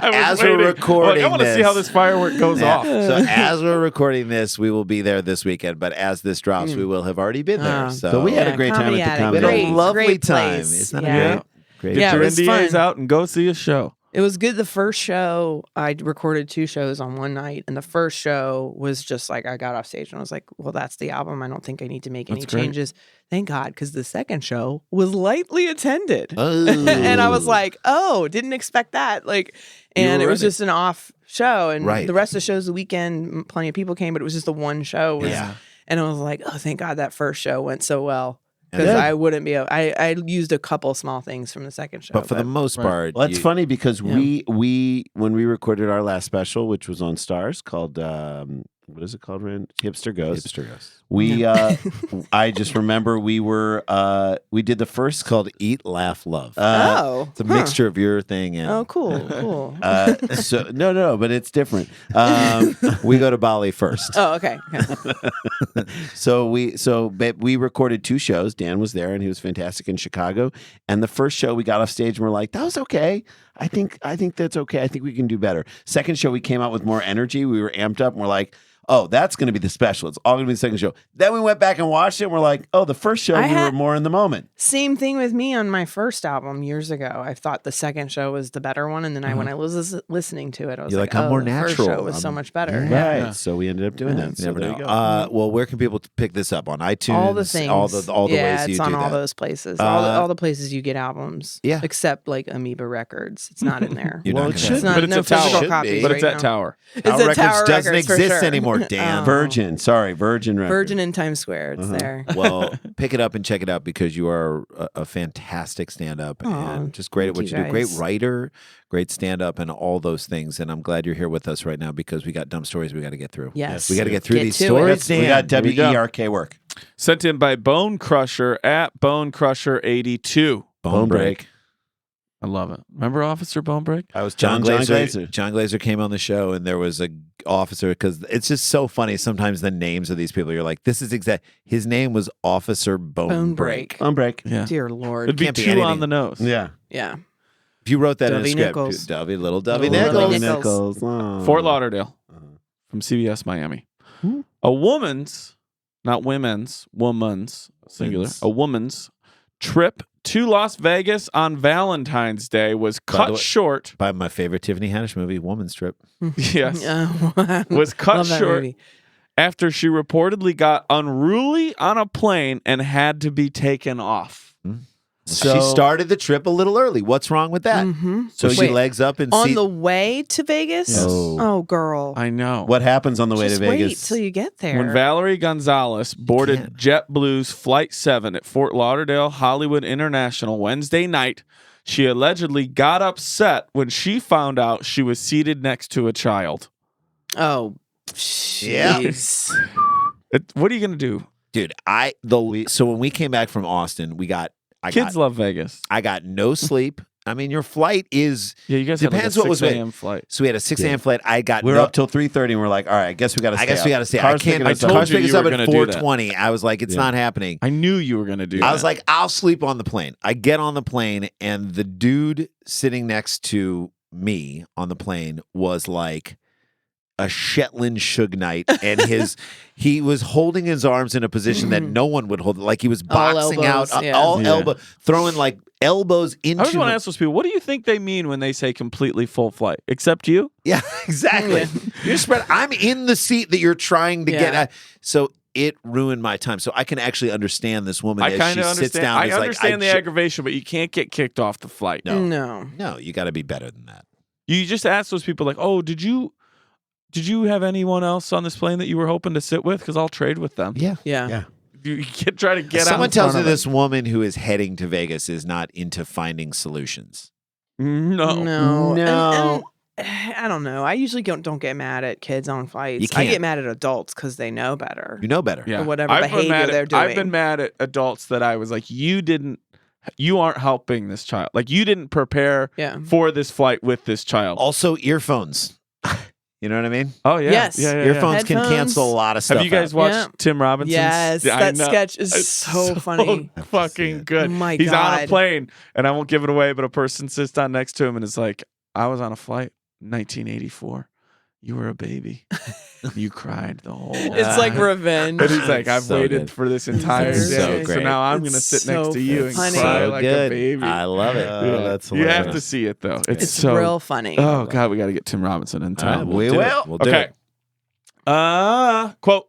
Speaker 4: As we're recording
Speaker 6: I want to see how this firework goes
Speaker 4: Yeah.
Speaker 6: off.
Speaker 4: So as we're recording this, we will be there this weekend. But as this drops, we will have already been there.
Speaker 5: Oh.
Speaker 4: So
Speaker 7: So we had a
Speaker 5: Yeah,
Speaker 7: great time
Speaker 5: Comedy
Speaker 7: at the
Speaker 5: Attic.
Speaker 7: comedy.
Speaker 4: we had
Speaker 5: Great,
Speaker 4: a lovely
Speaker 5: great
Speaker 4: time.
Speaker 5: place.
Speaker 4: Isn't
Speaker 5: Yeah.
Speaker 4: that great?
Speaker 6: Get
Speaker 5: Yeah,
Speaker 6: your
Speaker 5: it was
Speaker 6: NDAs
Speaker 5: fun.
Speaker 6: out and go see a show.
Speaker 5: It was good. The first show, I recorded 2 shows on one night, and the first show was just like I got off stage and I was like, "Well, that's the album. I don't think I need to make any
Speaker 6: That's great.
Speaker 5: changes." Thank God, because the second show was lightly attended,
Speaker 4: Oh.
Speaker 5: and I was like, "Oh, didn't expect that." Like, and
Speaker 6: were
Speaker 5: it was
Speaker 6: ready.
Speaker 5: just an off show, and
Speaker 4: Right.
Speaker 5: the rest of the shows the weekend, plenty of people came, but it was just the one show. Was,
Speaker 4: Yeah.
Speaker 5: and I was like, "Oh, thank God that first show went so well." Because
Speaker 4: Yeah.
Speaker 5: I wouldn't be able, I used a couple small things from the second show.
Speaker 4: But for the most part,
Speaker 7: Well, that's
Speaker 4: you-
Speaker 7: funny because
Speaker 5: Yeah.
Speaker 7: we when we recorded our last special, which was on Stars, called what is it called, Rand? Hipster Ghost.
Speaker 4: Hipster Ghost.
Speaker 7: We I just remember we did the first
Speaker 4: It's called Eat, Laugh, Love.
Speaker 5: Oh,
Speaker 4: It's a mixture of your thing and
Speaker 5: Oh, cool.
Speaker 7: so no, but it's different.
Speaker 4: we go to Bali first.
Speaker 5: Oh, okay.
Speaker 7: So we recorded 2 shows. Dan was there and he was fantastic in Chicago. And the first show we got off stage and we're like, that was okay. I think that's okay. I think we can do better. Second show we came out with more energy. We were amped up and we're like, oh, that's going to be the special. It's all going to be the second show. Then we went back and watched it and we're like, oh, the first show we were more in the moment.
Speaker 5: Same thing with me on my first album years ago. I thought the second show was the better one, and then when I was listening to it, I was
Speaker 4: You're
Speaker 5: like,
Speaker 4: like, I'm
Speaker 5: oh,
Speaker 4: more
Speaker 5: the first
Speaker 4: natural.
Speaker 5: show was so
Speaker 4: I'm-
Speaker 5: much better.
Speaker 7: Right.
Speaker 5: Yeah.
Speaker 7: So we ended up doing that. So
Speaker 4: Never
Speaker 7: there
Speaker 4: know.
Speaker 7: you go.
Speaker 4: Well, where can people pick this up on iTunes?
Speaker 5: All the things,
Speaker 4: all the
Speaker 5: yeah,
Speaker 4: ways you
Speaker 5: it's
Speaker 4: do
Speaker 5: on all
Speaker 4: that.
Speaker 5: those places,
Speaker 4: Uh,
Speaker 5: all the places you get albums.
Speaker 4: Yeah.
Speaker 5: except like Amoeba Records, it's not in there.
Speaker 4: You're
Speaker 7: Well,
Speaker 4: not
Speaker 7: it
Speaker 4: gonna-
Speaker 7: should
Speaker 5: It's not
Speaker 6: But it's
Speaker 5: no
Speaker 6: a Tower.
Speaker 5: physical
Speaker 4: Should be.
Speaker 5: copies.
Speaker 6: But it's
Speaker 5: right
Speaker 6: at
Speaker 5: now.
Speaker 6: Tower.
Speaker 5: It's
Speaker 4: Tower
Speaker 5: at
Speaker 4: Records
Speaker 5: Tower
Speaker 4: doesn't
Speaker 5: Records for
Speaker 4: exist
Speaker 5: sure.
Speaker 4: anymore, Dan.
Speaker 5: Oh.
Speaker 7: Virgin Records.
Speaker 5: Virgin in Times Square. It's there.
Speaker 4: Well, pick it up and check it out because you are a fantastic stand-up and just great at what
Speaker 5: thank
Speaker 4: you
Speaker 5: you
Speaker 4: do. Great
Speaker 5: guys.
Speaker 4: writer, great stand-up, and all those things. And I'm glad you're here with us right now because we got dumb stories we got to get through.
Speaker 5: Yes.
Speaker 4: we got to get through
Speaker 5: Get
Speaker 4: these
Speaker 5: to it.
Speaker 4: stories.
Speaker 7: We
Speaker 4: Dan.
Speaker 7: got
Speaker 6: Here we go.
Speaker 7: WERK work.
Speaker 6: Sent in by Bone Crusher at Bone Crusher 82.
Speaker 4: Bone break.
Speaker 6: I love it. Remember Officer Bone Break?
Speaker 4: I was
Speaker 7: John Glazer.
Speaker 4: John Glazer came on the show, and there was a officer because it's just so funny. Sometimes the names of these people, you're like, this is exact. His name was Officer Bone Break.
Speaker 7: On break.
Speaker 6: Yeah.
Speaker 5: Dear Lord.
Speaker 6: It'd be
Speaker 4: Can't be
Speaker 6: too
Speaker 4: anything.
Speaker 6: on the nose.
Speaker 7: Yeah.
Speaker 5: Yeah.
Speaker 4: If you wrote that in a
Speaker 5: Dovey
Speaker 4: script,
Speaker 5: Nichols.
Speaker 4: Dovey, little Dovey
Speaker 5: Little
Speaker 4: Nichols.
Speaker 5: Dovey Nichols.
Speaker 7: Oh.
Speaker 6: Fort Lauderdale from CBS Miami. A woman's, not women's, woman's, singular,
Speaker 4: Women's.
Speaker 6: a woman's trip to Las Vegas on Valentine's Day was
Speaker 4: By the
Speaker 6: cut
Speaker 4: way-
Speaker 6: short.
Speaker 4: By my favorite Tiffany Haddish movie, Woman's Trip.
Speaker 6: Yes.
Speaker 5: Oh,
Speaker 6: Was cut
Speaker 5: Love that
Speaker 6: short
Speaker 5: movie.
Speaker 6: after she reportedly got unruly on a plane and had to be taken off.
Speaker 7: So-
Speaker 4: she started the trip a little early. What's wrong with that? So she
Speaker 5: Wait,
Speaker 4: legs up and
Speaker 5: on
Speaker 4: seat.
Speaker 5: the way to Vegas?
Speaker 7: Yes.
Speaker 5: Oh, girl.
Speaker 6: I know.
Speaker 7: What happens on the way
Speaker 5: Just
Speaker 7: to
Speaker 5: wait
Speaker 7: Vegas?
Speaker 5: till you get there.
Speaker 6: When Valerie Gonzalez boarded
Speaker 4: can't.
Speaker 6: JetBlue's Flight 7 at Fort Lauderdale Hollywood International Wednesday night, she allegedly got upset when she found out she was seated next to a child.
Speaker 5: Oh,
Speaker 4: Yeah.
Speaker 5: jeez.
Speaker 6: What are you going to do?
Speaker 4: Dude, so when we came back from Austin,
Speaker 6: Kids love Vegas.
Speaker 4: I got no sleep. I mean, your flight is
Speaker 6: Yeah, you guys
Speaker 4: depends
Speaker 6: had
Speaker 4: what
Speaker 6: like a
Speaker 4: was
Speaker 6: 6
Speaker 4: with.
Speaker 6: a.m. flight.
Speaker 4: So we had a 6 a.m. flight. I got
Speaker 7: We were
Speaker 4: no,
Speaker 7: up till 3:30, and we're like, all right, I guess we got to stay.
Speaker 4: I guess we got to stay. I
Speaker 7: Car's
Speaker 4: can't.
Speaker 7: picking
Speaker 4: I
Speaker 7: us up.
Speaker 6: told
Speaker 4: Car's
Speaker 6: you
Speaker 4: picking us
Speaker 6: you
Speaker 4: up
Speaker 6: were
Speaker 4: at
Speaker 6: gonna do that.
Speaker 4: 4:20. I was like, it's not happening.
Speaker 6: I knew you were going to do that.
Speaker 4: I was like, I'll sleep on the plane. I get on the plane, and the dude sitting next to me on the plane was like a Shetland Suge Knight, and he was holding his arms in a position that no one would hold, like he was
Speaker 5: All
Speaker 4: boxing
Speaker 5: elbows,
Speaker 4: out,
Speaker 5: yeah.
Speaker 4: all
Speaker 6: Yeah.
Speaker 4: elbow, throwing like elbows into.
Speaker 6: I just want to ask those people, what do you think they mean when they say completely full flight? Except you?
Speaker 4: Yeah, exactly. You're spread. I'm in the seat that you're trying to get
Speaker 5: Yeah.
Speaker 4: at. So it ruined my time. So I can actually understand this woman
Speaker 6: I
Speaker 4: as
Speaker 6: kind
Speaker 4: she
Speaker 6: of
Speaker 4: sits
Speaker 6: understand.
Speaker 4: down.
Speaker 6: I
Speaker 4: is like,
Speaker 6: understand the aggravation, but you can't get kicked off the flight.
Speaker 5: No.
Speaker 4: you got to be better than that.
Speaker 6: You just ask those people like, oh, did you have anyone else on this plane that you were hoping to sit with? Because I'll trade with them.
Speaker 4: Yeah.
Speaker 5: Yeah.
Speaker 6: You try to get out.
Speaker 4: Someone
Speaker 6: in
Speaker 4: tells
Speaker 6: front
Speaker 4: me
Speaker 6: of
Speaker 4: this woman who is heading to Vegas is not into finding solutions.
Speaker 6: it. No.
Speaker 5: No. And I don't know. I usually don't get mad at kids on flights.
Speaker 4: You
Speaker 5: I
Speaker 4: can't.
Speaker 5: get mad at adults because they know better.
Speaker 4: You know better.
Speaker 6: Yeah.
Speaker 5: Or whatever
Speaker 6: I've been
Speaker 5: behavior
Speaker 6: mad at-
Speaker 5: they're doing.
Speaker 6: I've been mad at adults that I was like, you aren't helping this child. Like you didn't prepare
Speaker 5: Yeah.
Speaker 6: for this flight with this child.
Speaker 4: Also, earphones. You know what I mean?
Speaker 6: Oh yeah.
Speaker 5: Yes.
Speaker 6: Yeah.
Speaker 4: Earphones can
Speaker 5: Headphones.
Speaker 4: cancel a lot of stuff.
Speaker 6: Have you guys
Speaker 4: out.
Speaker 6: watched
Speaker 5: Yeah.
Speaker 6: Tim Robinson's?
Speaker 5: Yes,
Speaker 6: Yeah, I
Speaker 5: that
Speaker 6: know.
Speaker 5: sketch is
Speaker 6: It's
Speaker 5: so funny.
Speaker 6: fucking good.
Speaker 5: Oh my
Speaker 6: He's on a
Speaker 5: God.
Speaker 6: plane, and I won't give it away, but a person sits down next to him and is like, I was on a flight 1984. You were a baby. You cried the whole
Speaker 5: It's like revenge.
Speaker 6: And he's like, I've
Speaker 4: So
Speaker 6: waited
Speaker 4: good.
Speaker 6: for this entire
Speaker 5: It's
Speaker 6: day.
Speaker 5: so
Speaker 6: So
Speaker 4: great.
Speaker 6: now I'm going to
Speaker 5: It's
Speaker 6: sit next
Speaker 5: so
Speaker 6: to you and
Speaker 5: funny.
Speaker 6: cry
Speaker 4: So
Speaker 6: like
Speaker 4: good.
Speaker 6: a baby.
Speaker 4: I love it.
Speaker 6: Yeah.
Speaker 7: that's
Speaker 6: You have
Speaker 7: hilarious.
Speaker 6: to see it, though. It's
Speaker 5: It's
Speaker 6: so
Speaker 5: real funny.
Speaker 6: Oh, God, we got to get Tim Robinson in
Speaker 4: All right,
Speaker 6: town.
Speaker 4: we'll do it. We'll do
Speaker 6: Okay.
Speaker 4: it.
Speaker 6: Quote.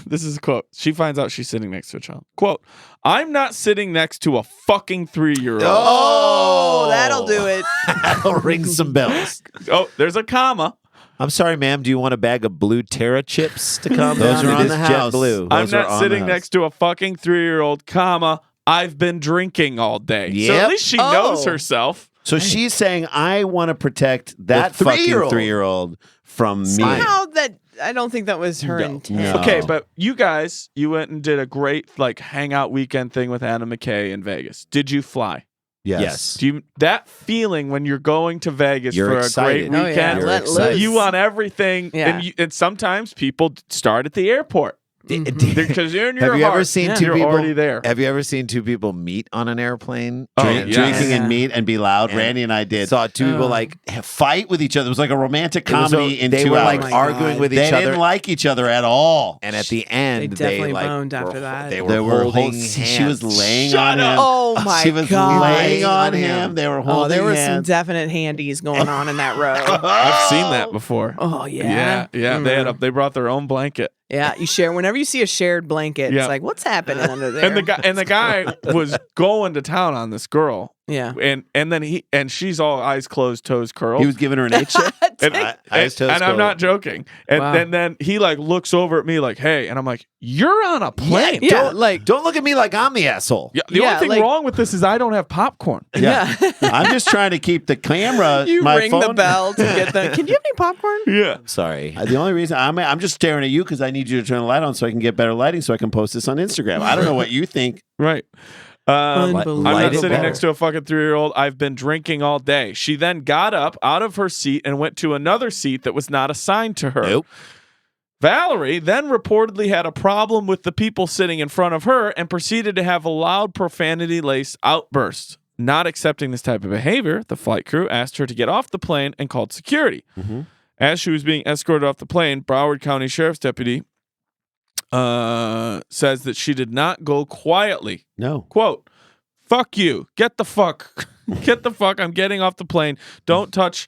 Speaker 6: This is a quote. She finds out she's sitting next to a child. Quote, I'm not sitting next to a fucking 3-year-old.
Speaker 5: Oh, that'll do it.
Speaker 4: That'll ring some bells.
Speaker 6: Oh, there's a comma.
Speaker 4: I'm sorry, ma'am. Do you want a bag of blue Terra chips to come?
Speaker 7: Those are
Speaker 4: It
Speaker 7: on
Speaker 4: is
Speaker 7: the house.
Speaker 4: JetBlue.
Speaker 6: I'm
Speaker 7: Those are
Speaker 6: not
Speaker 7: on
Speaker 6: sitting
Speaker 7: the house.
Speaker 6: next to a fucking 3-year-old, comma, I've been drinking all day. So
Speaker 4: Yep.
Speaker 6: at least she knows
Speaker 5: Oh.
Speaker 6: herself.
Speaker 7: So she's saying, I want to protect that
Speaker 4: The
Speaker 7: fucking
Speaker 4: 3-year-old.
Speaker 7: 3-year-old from me.
Speaker 5: Somehow that I don't think that was her
Speaker 7: No.
Speaker 5: intent.
Speaker 7: No.
Speaker 6: Okay, but you guys, you went and did a great like hangout weekend thing with Anna McKay in Vegas. Did you fly?
Speaker 7: Yes.
Speaker 6: Do you that feeling when you're going to Vegas
Speaker 4: You're
Speaker 6: for
Speaker 4: excited.
Speaker 6: a great
Speaker 5: Oh, yeah.
Speaker 6: weekend?
Speaker 4: You're
Speaker 5: Let
Speaker 4: excited.
Speaker 5: loose.
Speaker 6: You want everything,
Speaker 5: Yeah.
Speaker 6: and sometimes people start at the airport because you're in your
Speaker 4: Have you ever
Speaker 6: heart,
Speaker 4: seen
Speaker 5: Yeah.
Speaker 4: two
Speaker 6: you're
Speaker 4: people?
Speaker 6: already there.
Speaker 4: Have you ever seen two people meet on an airplane?
Speaker 6: Oh,
Speaker 7: Drink-
Speaker 6: yes.
Speaker 7: Drinking and
Speaker 5: Yeah.
Speaker 7: meat and be loud.
Speaker 4: And
Speaker 7: Randy and I did.
Speaker 4: Saw two people
Speaker 5: Oh.
Speaker 4: like
Speaker 7: Fight with each other. It was like a romantic
Speaker 4: it was
Speaker 7: comedy
Speaker 4: a-
Speaker 7: in
Speaker 4: they
Speaker 7: 2
Speaker 4: were
Speaker 7: hours.
Speaker 4: like
Speaker 5: my
Speaker 4: arguing
Speaker 5: God.
Speaker 4: with
Speaker 7: They
Speaker 4: each other,
Speaker 7: didn't like each other at all.
Speaker 4: and at the end,
Speaker 5: definitely
Speaker 4: like
Speaker 5: boned after
Speaker 4: were-
Speaker 5: that.
Speaker 4: They were
Speaker 7: They were
Speaker 4: holding
Speaker 7: holding. She was
Speaker 4: hands.
Speaker 7: laying
Speaker 6: Shut
Speaker 7: on
Speaker 6: up.
Speaker 7: him.
Speaker 5: Oh my
Speaker 7: She was
Speaker 5: God.
Speaker 7: laying on him. They were holding
Speaker 5: Oh, there were some
Speaker 7: hands.
Speaker 5: definite handies going on in that row.
Speaker 6: I've seen that before.
Speaker 5: Oh yeah.
Speaker 6: Yeah. They brought their own blanket.
Speaker 5: Yeah, you share whenever you see a shared blanket,
Speaker 6: Yeah.
Speaker 5: it's like, what's happening under there?
Speaker 6: And the guy was going to town on this girl.
Speaker 5: yeah.
Speaker 6: And then she's all eyes closed, toes curled.
Speaker 7: He was giving her an H.
Speaker 6: and,
Speaker 4: Eyes, toes,
Speaker 6: and I'm
Speaker 4: curled.
Speaker 6: not joking. And
Speaker 5: Wow.
Speaker 6: then he like looks over at me like, "Hey," and I'm like, "You're on a plane."
Speaker 5: Yeah,
Speaker 4: Don't
Speaker 5: like
Speaker 4: don't look at me like I'm the asshole.
Speaker 6: Yeah, the
Speaker 5: Yeah,
Speaker 6: only thing
Speaker 5: like-
Speaker 6: wrong with this is I don't have popcorn.
Speaker 5: yeah.
Speaker 7: I'm just trying to keep the camera.
Speaker 5: You
Speaker 7: my
Speaker 5: ring
Speaker 7: phone.
Speaker 5: the bell to get the. Can you have any popcorn?
Speaker 6: Yeah.
Speaker 4: Sorry.
Speaker 7: The only reason I'm just staring at you because I need you to turn the light on so I can get better lighting so I can post this on Instagram. I don't know what you think.
Speaker 6: Right.
Speaker 5: Unbelievable.
Speaker 6: I'm
Speaker 4: Light
Speaker 6: not
Speaker 4: it
Speaker 6: sitting
Speaker 4: better.
Speaker 6: next to a fucking 3-year-old. I've been drinking all day. She then got up out of her seat and went to another seat that was not assigned to her.
Speaker 4: Nope.
Speaker 6: Valerie then reportedly had a problem with the people sitting in front of her and proceeded to have a loud profanity-laced outburst. Not accepting this type of behavior, the flight crew asked her to get off the plane and called security. As she was being escorted off the plane, Broward County Sheriff's Deputy says that she did not go quietly.
Speaker 7: No.
Speaker 6: Quote, "Fuck you. Get the fuck. Get the fuck. I'm getting off the plane. Don't touch